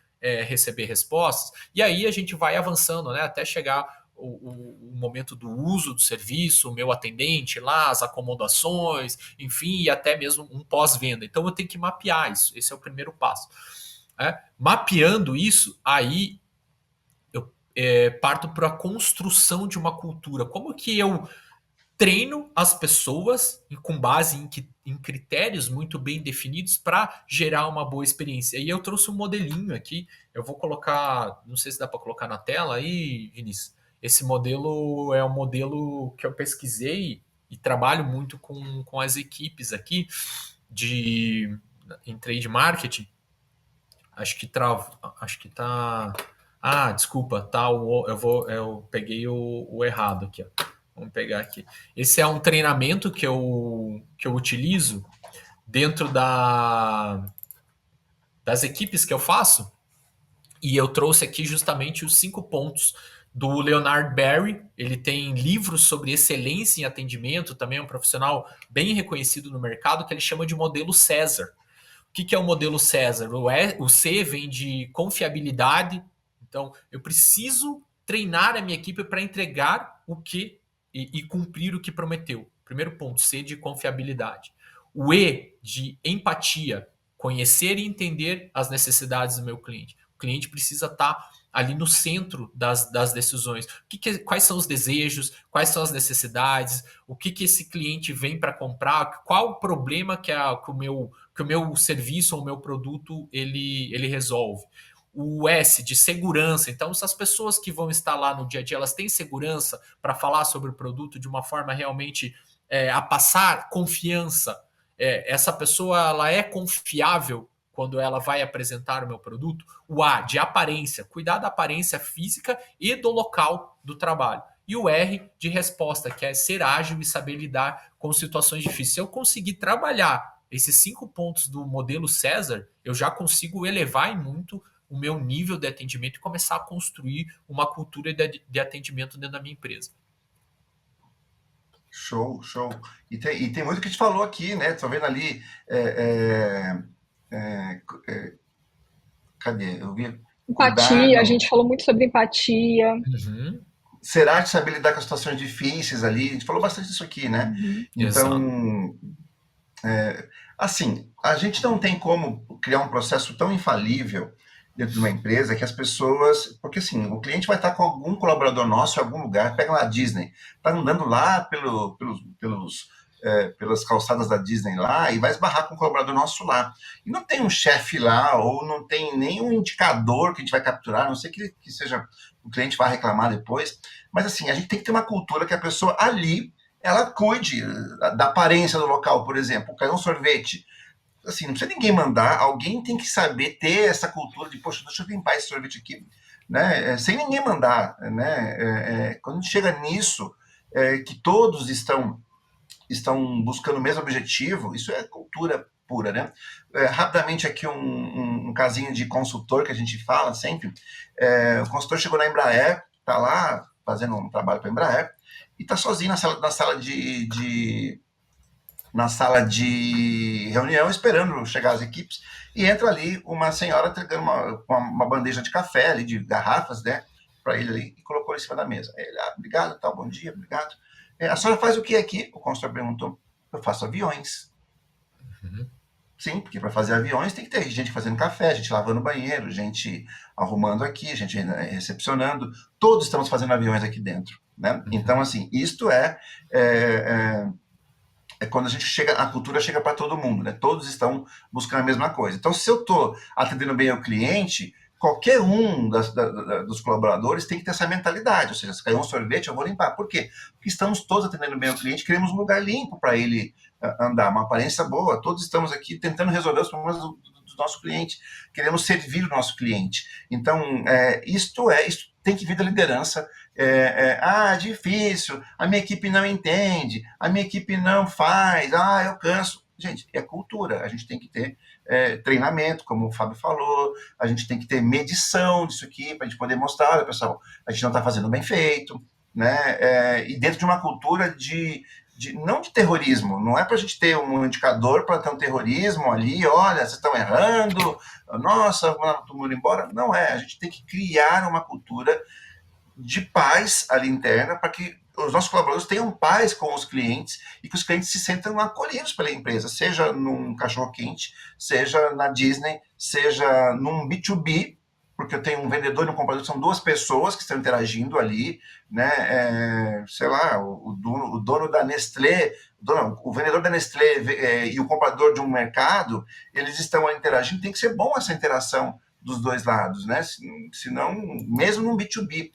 receber respostas. E aí a gente vai avançando, né, até chegar o momento do uso do serviço, o meu atendente lá, as acomodações, enfim, e até mesmo um pós-venda. Então eu tenho que mapear isso. Esse é o primeiro passo. Mapeando isso, aí parto para a construção de uma cultura. Como que eu treino as pessoas com base em critérios muito bem definidos para gerar uma boa experiência? E eu trouxe um modelinho aqui, eu vou colocar, não sei se dá para colocar na tela aí, Vinícius. Esse modelo é um modelo que eu pesquisei e trabalho muito com as equipes aqui em trade marketing. Acho que tá. Ah, desculpa, tá. Eu peguei o errado aqui, ó. Vamos pegar aqui. Esse é um treinamento que eu utilizo dentro das equipes que eu faço. E eu trouxe aqui justamente os 5 pontos do Leonard Barry. Ele tem livros sobre excelência em atendimento, também é um profissional bem reconhecido no mercado, que ele chama de modelo César. O que é o modelo César? O C vem de confiabilidade. Então, eu preciso treinar a minha equipe para entregar o que e cumprir o que prometeu. Primeiro ponto, C de confiabilidade. O E de empatia, conhecer e entender as necessidades do meu cliente. O cliente precisa estar ali no centro das decisões. Quais são os desejos, quais são as necessidades, o que esse cliente vem para comprar, qual o problema que o meu serviço ou o meu produto ele resolve. O S de segurança. Então, se as pessoas que vão estar lá no dia a dia, elas têm segurança para falar sobre o produto de uma forma realmente a passar confiança. Essa pessoa ela é confiável quando ela vai apresentar o meu produto. O A de aparência, cuidar da aparência física e do local do trabalho. E o R de resposta, que é ser ágil e saber lidar com situações difíceis. Se eu conseguir trabalhar esses 5 pontos do modelo César, eu já consigo elevar em muito o meu nível de atendimento e começar a construir uma cultura de atendimento dentro da minha empresa. Show, show. E tem muito que a gente falou aqui, né? Tô vendo ali. Cadê? Eu vi. Empatia, a gente falou muito sobre empatia. Uhum. Será que saber lidar com as situações difíceis ali? A gente falou bastante disso aqui, né? Então, assim, a gente não tem como criar um processo tão infalível dentro de uma empresa que as pessoas... Porque, assim, o cliente vai estar com algum colaborador nosso em algum lugar, pega lá a Disney, tá andando lá pelas calçadas da Disney lá e vai esbarrar com um colaborador nosso lá. E não tem um chefe lá, ou não tem nenhum indicador que a gente vai capturar, a não sei que seja o cliente vai reclamar depois. Mas, assim, a gente tem que ter uma cultura que a pessoa ali, ela cuide da aparência do local, por exemplo. Quer um sorvete. Assim, não precisa ninguém mandar, alguém tem que saber ter essa cultura de, poxa, deixa eu limpar esse sorvete aqui, né? Sem ninguém mandar, né? Quando a gente chega nisso, que todos estão buscando o mesmo objetivo, isso é cultura pura, né? Rapidamente aqui um casinho de consultor que a gente fala sempre. O consultor chegou na Embraer, tá lá fazendo um trabalho para a Embraer, e tá sozinho na sala de reunião, esperando chegar as equipes, e entra ali uma senhora entregando uma bandeja de café ali, de garrafas, né, para ele ali, e colocou em cima da mesa. Ele, obrigado, tal, bom dia, obrigado. A senhora faz o que aqui? O consultor perguntou. Eu faço aviões. Uhum. Sim, porque para fazer aviões tem que ter gente fazendo café, gente lavando banheiro, gente arrumando aqui, gente recepcionando. Todos estamos fazendo aviões aqui dentro, né? Uhum. Então, assim, isto é quando a cultura chega para todo mundo, né? Todos estão buscando a mesma coisa. Então, se eu estou atendendo bem o cliente, qualquer um dos colaboradores tem que ter essa mentalidade, ou seja, se caiu um sorvete, eu vou limpar. Por quê? Porque estamos todos atendendo bem o cliente, queremos um lugar limpo para ele andar, uma aparência boa, todos estamos aqui tentando resolver os problemas do nosso cliente, queremos servir o nosso cliente. Então, isto tem que vir da liderança. Difícil, a minha equipe não entende, a minha equipe não faz, eu canso. Gente, é cultura, a gente tem que ter treinamento, como o Fábio falou, a gente tem que ter medição disso aqui, para a gente poder mostrar, olha, pessoal, a gente não está fazendo bem feito, né? E dentro de uma cultura não de terrorismo, não é para a gente ter um indicador para ter um terrorismo ali, olha, vocês estão errando, nossa, vamos todo mundo embora. Não é, a gente tem que criar uma cultura de paz ali interna para que os nossos colaboradores tenham paz com os clientes e que os clientes se sintam acolhidos pela empresa, seja num cachorro-quente, seja na Disney, seja num B2B, porque eu tenho um vendedor e um comprador, são duas pessoas que estão interagindo ali, né? Sei lá, o dono da Nestlé, o vendedor da Nestlé e o comprador de um mercado, eles estão interagindo, tem que ser bom essa interação dos dois lados, né? Senão, mesmo no B2B,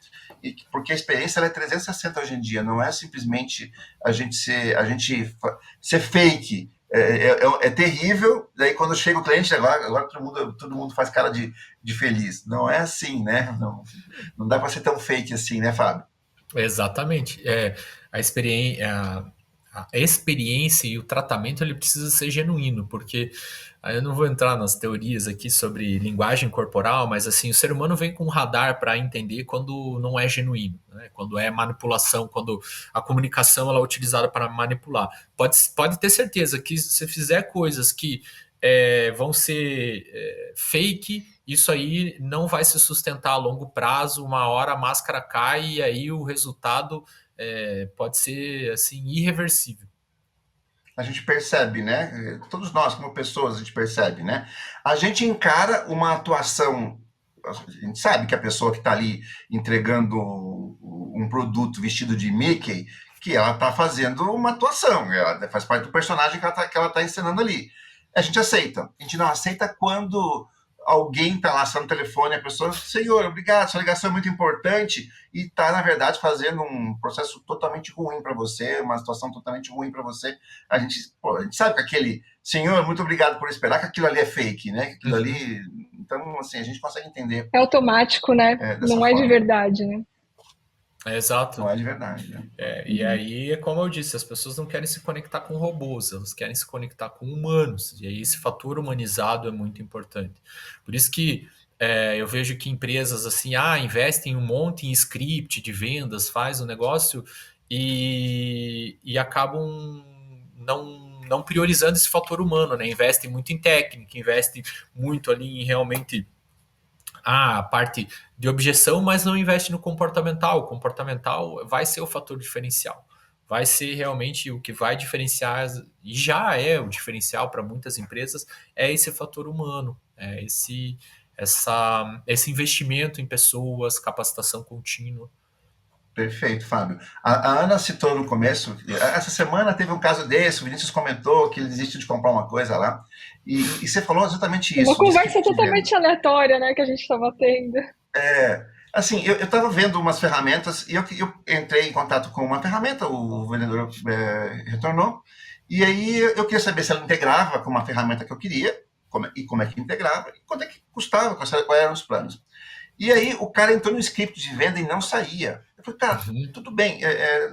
porque a experiência ela é 360 hoje em dia, não é simplesmente a gente ser fake. É terrível, daí quando chega o cliente, agora todo mundo faz cara de feliz. Não é assim, né? Não dá para ser tão fake assim, né, Fábio? Exatamente. A experiência e o tratamento ele precisa ser genuíno, porque eu não vou entrar nas teorias aqui sobre linguagem corporal, mas assim, o ser humano vem com um radar para entender quando não é genuíno, né? Quando é manipulação, quando a comunicação ela é utilizada para manipular. Pode ter certeza que se você fizer coisas que vão ser fake, isso aí não vai se sustentar a longo prazo, uma hora a máscara cai e aí o resultado pode ser assim irreversível. A gente percebe, né? Todos nós, como pessoas, a gente percebe, né? A gente encara uma atuação, a gente sabe que a pessoa que está ali entregando um produto vestido de Mickey, que ela está fazendo uma atuação, ela faz parte do personagem que ela tá encenando ali. A gente aceita. A gente não aceita quando alguém está lá só no telefone, a pessoa, senhor, obrigado, sua ligação é muito importante, e está, na verdade, fazendo um processo totalmente ruim para você, uma situação totalmente ruim para você. A gente sabe que aquele, senhor, muito obrigado por esperar, que aquilo ali é fake, né? Que aquilo ali... Então, assim, a gente consegue entender. É automático, né? Não é de verdade, né? Exato. Não é de verdade, né? E aí, como eu disse, as pessoas não querem se conectar com robôs, elas querem se conectar com humanos. E aí esse fator humanizado é muito importante. Por isso que eu vejo que empresas assim, investem um monte em script de vendas, faz um negócio e acabam não priorizando esse fator humano, né? Investem muito em técnica, investem muito ali em realmente a parte de objeção, mas não investe no comportamental. O comportamental vai ser o fator diferencial. Vai ser realmente o que vai diferenciar, e já é o diferencial para muitas empresas, é esse fator humano, esse investimento em pessoas, capacitação contínua. Perfeito, Fábio. A Ana citou no começo, essa semana teve um caso desse, o Vinícius comentou que ele desistiu de comprar uma coisa lá, e você falou exatamente isso. Uma conversa totalmente aleatória, né, que a gente estava tendo. Assim, eu estava vendo umas ferramentas e eu entrei em contato com uma ferramenta, o vendedor retornou, e aí eu queria saber se ela integrava com uma ferramenta que eu queria, como é que integrava, e quanto é que custava, quais eram os planos. E aí o cara entrou no script de venda e não saía. Eu falei, cara, tudo bem,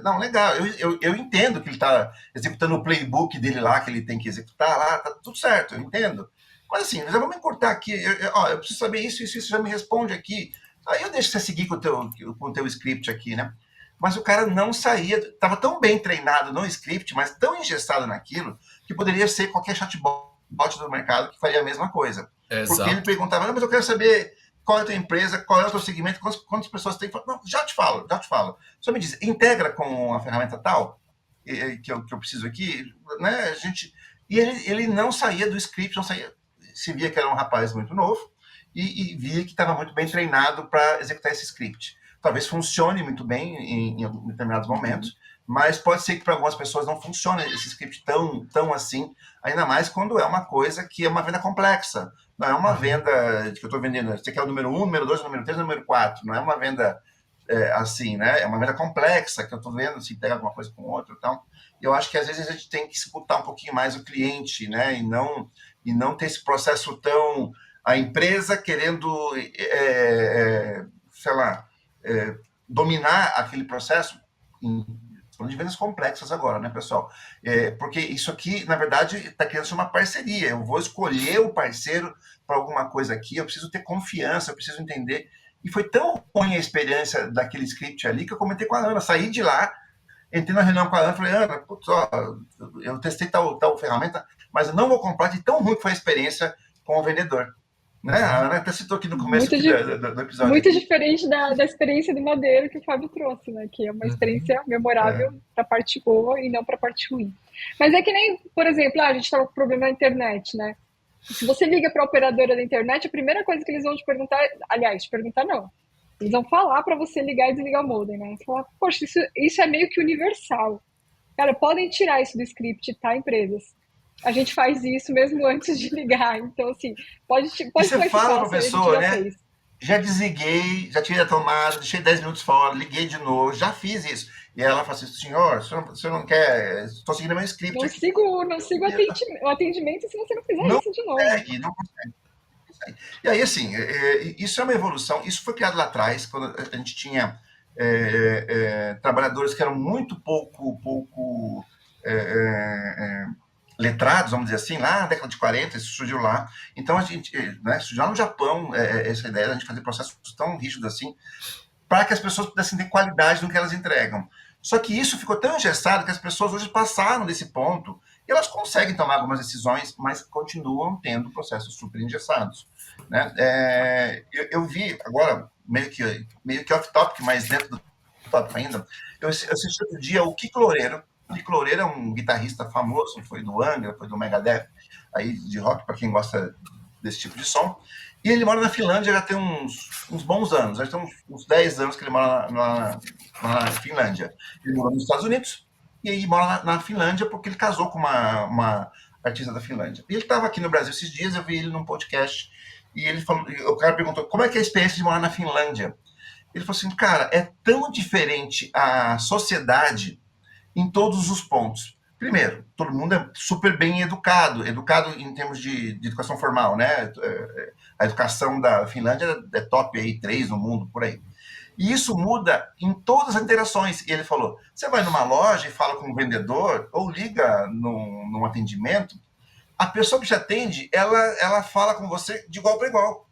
não, legal, eu entendo que ele está executando o playbook dele lá, que ele tem que executar lá, tá tudo certo, eu entendo. Mas assim, já vamos encurtar aqui, eu preciso saber isso, já me responde aqui. Aí eu deixo você seguir com o teu script aqui, né? Mas o cara não saía, estava tão bem treinado no script, mas tão engessado naquilo, que poderia ser qualquer chatbot do mercado que faria a mesma coisa. Exato. Porque ele perguntava, não, mas eu quero saber qual é a tua empresa, qual é o teu segmento, quantas pessoas tem. Não, já te falo. Só me diz, integra com a ferramenta tal, que eu preciso aqui, né? E ele não saía do script, não saía, se via que era um rapaz muito novo, e via que estava muito bem treinado para executar esse script. Talvez funcione muito bem em determinados momentos, mas pode ser que para algumas pessoas não funcione esse script tão assim, ainda mais quando é uma coisa que é uma venda complexa. Não é uma venda que eu estou vendendo. Você quer o número 1, número 2, número 3, número 4. Não é uma venda assim, né? É uma venda complexa que eu estou vendo se pega alguma coisa com outra. Então, eu acho que às vezes a gente tem que escutar um pouquinho mais o cliente, né? E não ter esse processo tão... A empresa querendo, sei lá, dominar aquele processo. Falando de vendas complexas agora, né, pessoal? Porque isso aqui, na verdade, está criando uma parceria. Eu vou escolher o parceiro para alguma coisa aqui, eu preciso ter confiança, eu preciso entender. E foi tão ruim a experiência daquele script ali que eu comentei com a Ana. Saí de lá, entrei na reunião com a Ana e falei, Ana, putz, ó, eu testei tal ferramenta, mas eu não vou comprar de tão ruim que foi a experiência com o vendedor. Né? A Ana até citou aqui no começo do episódio. Muito aqui. Diferente da experiência do Madeiro que o Fábio trouxe, né? Que é uma experiência memorável para a parte boa e não para a parte ruim. Mas é que nem, por exemplo, a gente estava com problema na internet, né? Se você liga para a operadora da internet, a primeira coisa que eles vão te perguntar, aliás, te perguntar não, eles vão falar para você ligar e desligar o modem, né? Você fala, poxa, isso é meio que universal. Cara, podem tirar isso do script, tá, empresas? A gente faz isso mesmo antes de ligar. Então, assim, pode você fala para a pessoa, né? Fez. Já desliguei, já tirei a tomada, deixei 10 minutos fora, liguei de novo, já fiz isso. E ela fala assim, senhor, o senhor não quer... Estou seguindo meu script não aqui. Sigo o atendimento se você não fizer isso de novo. Não consegue. E aí, assim, isso é uma evolução. Isso foi criado lá atrás, quando a gente tinha trabalhadores que eram muito pouco letrados, vamos dizer assim, lá na década de 40, isso surgiu lá. Então, a gente, né, surgiu lá no Japão essa ideia de a gente fazer processos tão rígidos assim, para que as pessoas pudessem ter qualidade no que elas entregam. Só que isso ficou tão engessado que as pessoas hoje passaram desse ponto e elas conseguem tomar algumas decisões, mas continuam tendo processos super engessados. Né? Eu vi, agora, meio que off-topic, mas dentro do tópico ainda, eu assisti outro dia o Kiko Loureiro. O Kiko Loureiro é um guitarrista famoso, foi do Angra, foi do Megadeth, aí de rock, para quem gosta desse tipo de som. E ele mora na Finlândia já tem uns bons anos, já tem uns 10 anos que ele mora na Finlândia. Ele mora nos Estados Unidos e aí mora na Finlândia porque ele casou com uma artista da Finlândia. E ele estava aqui no Brasil esses dias, eu vi ele num podcast e ele falou, o cara perguntou como é que é a experiência de morar na Finlândia. Ele falou assim, cara, é tão diferente a sociedade em todos os pontos. Primeiro, todo mundo é super bem educado em termos de educação formal, né? A educação da Finlândia é top aí, 3 no mundo, por aí. E isso muda em todas as interações. E ele falou, você vai numa loja e fala com um vendedor, ou liga num atendimento, a pessoa que te atende, ela fala com você de igual para igual.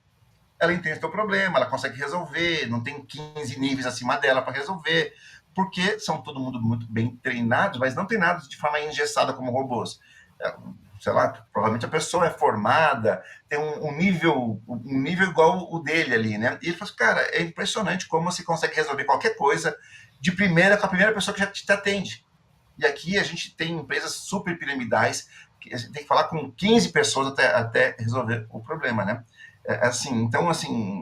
Ela entende o teu problema, ela consegue resolver, não tem 15 níveis acima dela para resolver, porque são todo mundo muito bem treinados, mas não treinados de forma engessada como robôs. Sei lá, provavelmente a pessoa é formada, tem um nível igual o dele ali, né? E ele falou assim, cara, é impressionante como você consegue resolver qualquer coisa de primeira com a primeira pessoa que já te atende. E aqui a gente tem empresas super piramidais, que a gente tem que falar com 15 pessoas até resolver o problema, né? Então,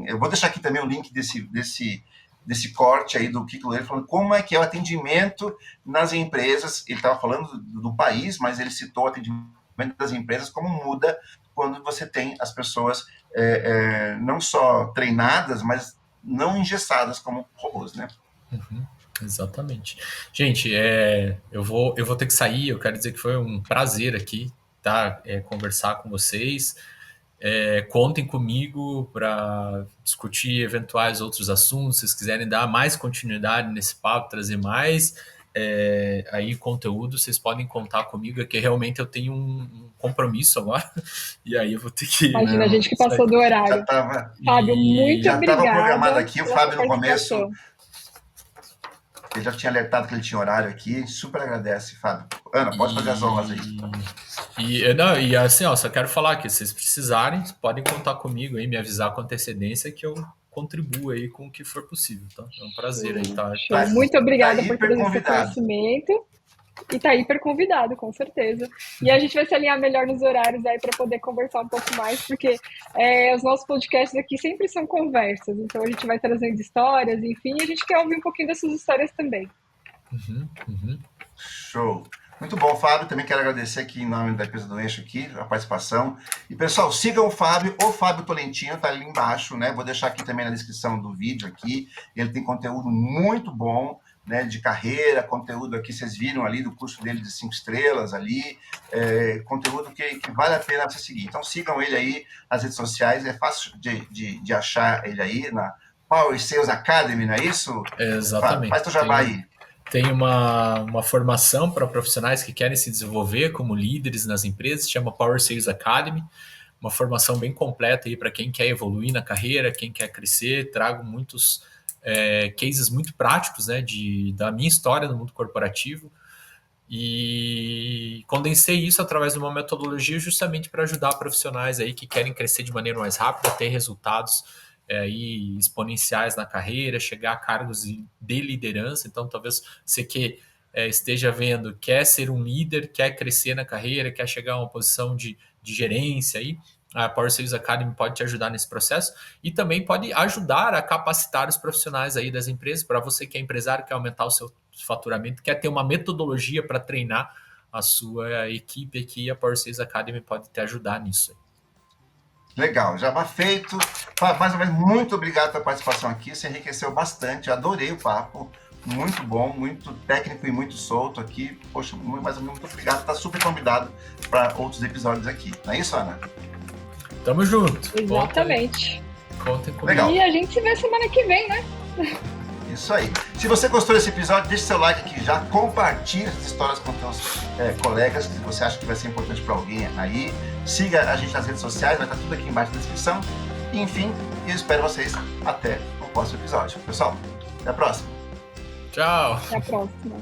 eu vou deixar aqui também o link desse corte aí do Kiko Loureiro, falando como é que é o atendimento nas empresas. Ele estava falando do país, mas ele citou o atendimento das empresas, como muda quando você tem as pessoas não só treinadas, mas não engessadas como robôs, né? Exatamente. Gente, eu vou ter que sair, eu quero dizer que foi um prazer aqui, tá? Conversar com vocês. Contem comigo para discutir eventuais outros assuntos. Se vocês quiserem dar mais continuidade nesse papo, trazer mais aí conteúdo, vocês podem contar comigo, que realmente eu tenho um compromisso agora, e aí eu vou ter que... Imagina, a gente que passou do horário. Fábio, muito já obrigada. Já estava programado aqui, o Fábio no começo... Ele já tinha alertado que ele tinha horário aqui. A gente super agradece, Fábio. Ana, pode fazer as honras aí. E assim, só quero falar que se vocês precisarem, podem contar comigo aí, me avisar com antecedência que eu contribuo aí com o que for possível, tá? É um prazer aí, tá? Muito obrigada por trazer esse conhecimento. E tá hiper convidado, com certeza. E a gente vai se alinhar melhor nos horários aí para poder conversar um pouco mais, porque os nossos podcasts aqui sempre são conversas. Então a gente vai trazendo histórias, enfim, e a gente quer ouvir um pouquinho dessas histórias também. Show! Muito bom, Fábio. Também quero agradecer aqui em nome da empresa do Eixo aqui, a participação. E, pessoal, sigam o Fábio Tolentino, tá ali embaixo, né? Vou deixar aqui também na descrição do vídeo aqui. Ele tem conteúdo muito bom, né, de carreira, conteúdo aqui, vocês viram ali do curso dele de 5 estrelas ali, conteúdo que vale a pena você seguir. Então sigam ele aí nas redes sociais, é fácil de achar ele aí na Power Sales Academy, não é isso? Exatamente. Faz teu jabá aí. Tem uma formação para profissionais que querem se desenvolver como líderes nas empresas, chama Power Sales Academy, uma formação bem completa aí para quem quer evoluir na carreira, quem quer crescer. Trago muitos cases muito práticos, né, da minha história no mundo corporativo, e condensei isso através de uma metodologia justamente para ajudar profissionais aí que querem crescer de maneira mais rápida, ter resultados aí exponenciais na carreira, chegar a cargos de liderança. Então, talvez você que esteja vendo, quer ser um líder, quer crescer na carreira, quer chegar a uma posição de gerência aí, a Power Sales Academy pode te ajudar nesse processo e também pode ajudar a capacitar os profissionais aí das empresas. Para você que é empresário, quer aumentar o seu faturamento, quer ter uma metodologia para treinar a sua equipe aqui, a Power Sales Academy pode te ajudar nisso. Legal, jabá feito. Mais uma vez, muito obrigado pela participação aqui, você enriqueceu bastante, adorei o papo, muito bom, muito técnico e muito solto aqui. Poxa, mais ou menos, muito obrigado, está super convidado para outros episódios aqui. Não é isso, Ana? Tamo junto. Exatamente. Contem comigo. Legal. E a gente se vê semana que vem, né? Isso aí. Se você gostou desse episódio, deixe seu like aqui já, compartilhe essas histórias com seus colegas, que você acha que vai ser importante para alguém aí. Siga a gente nas redes sociais, vai estar tudo aqui embaixo na descrição. E, enfim, eu espero vocês até o próximo episódio. Pessoal, até a próxima. Tchau. Até a próxima.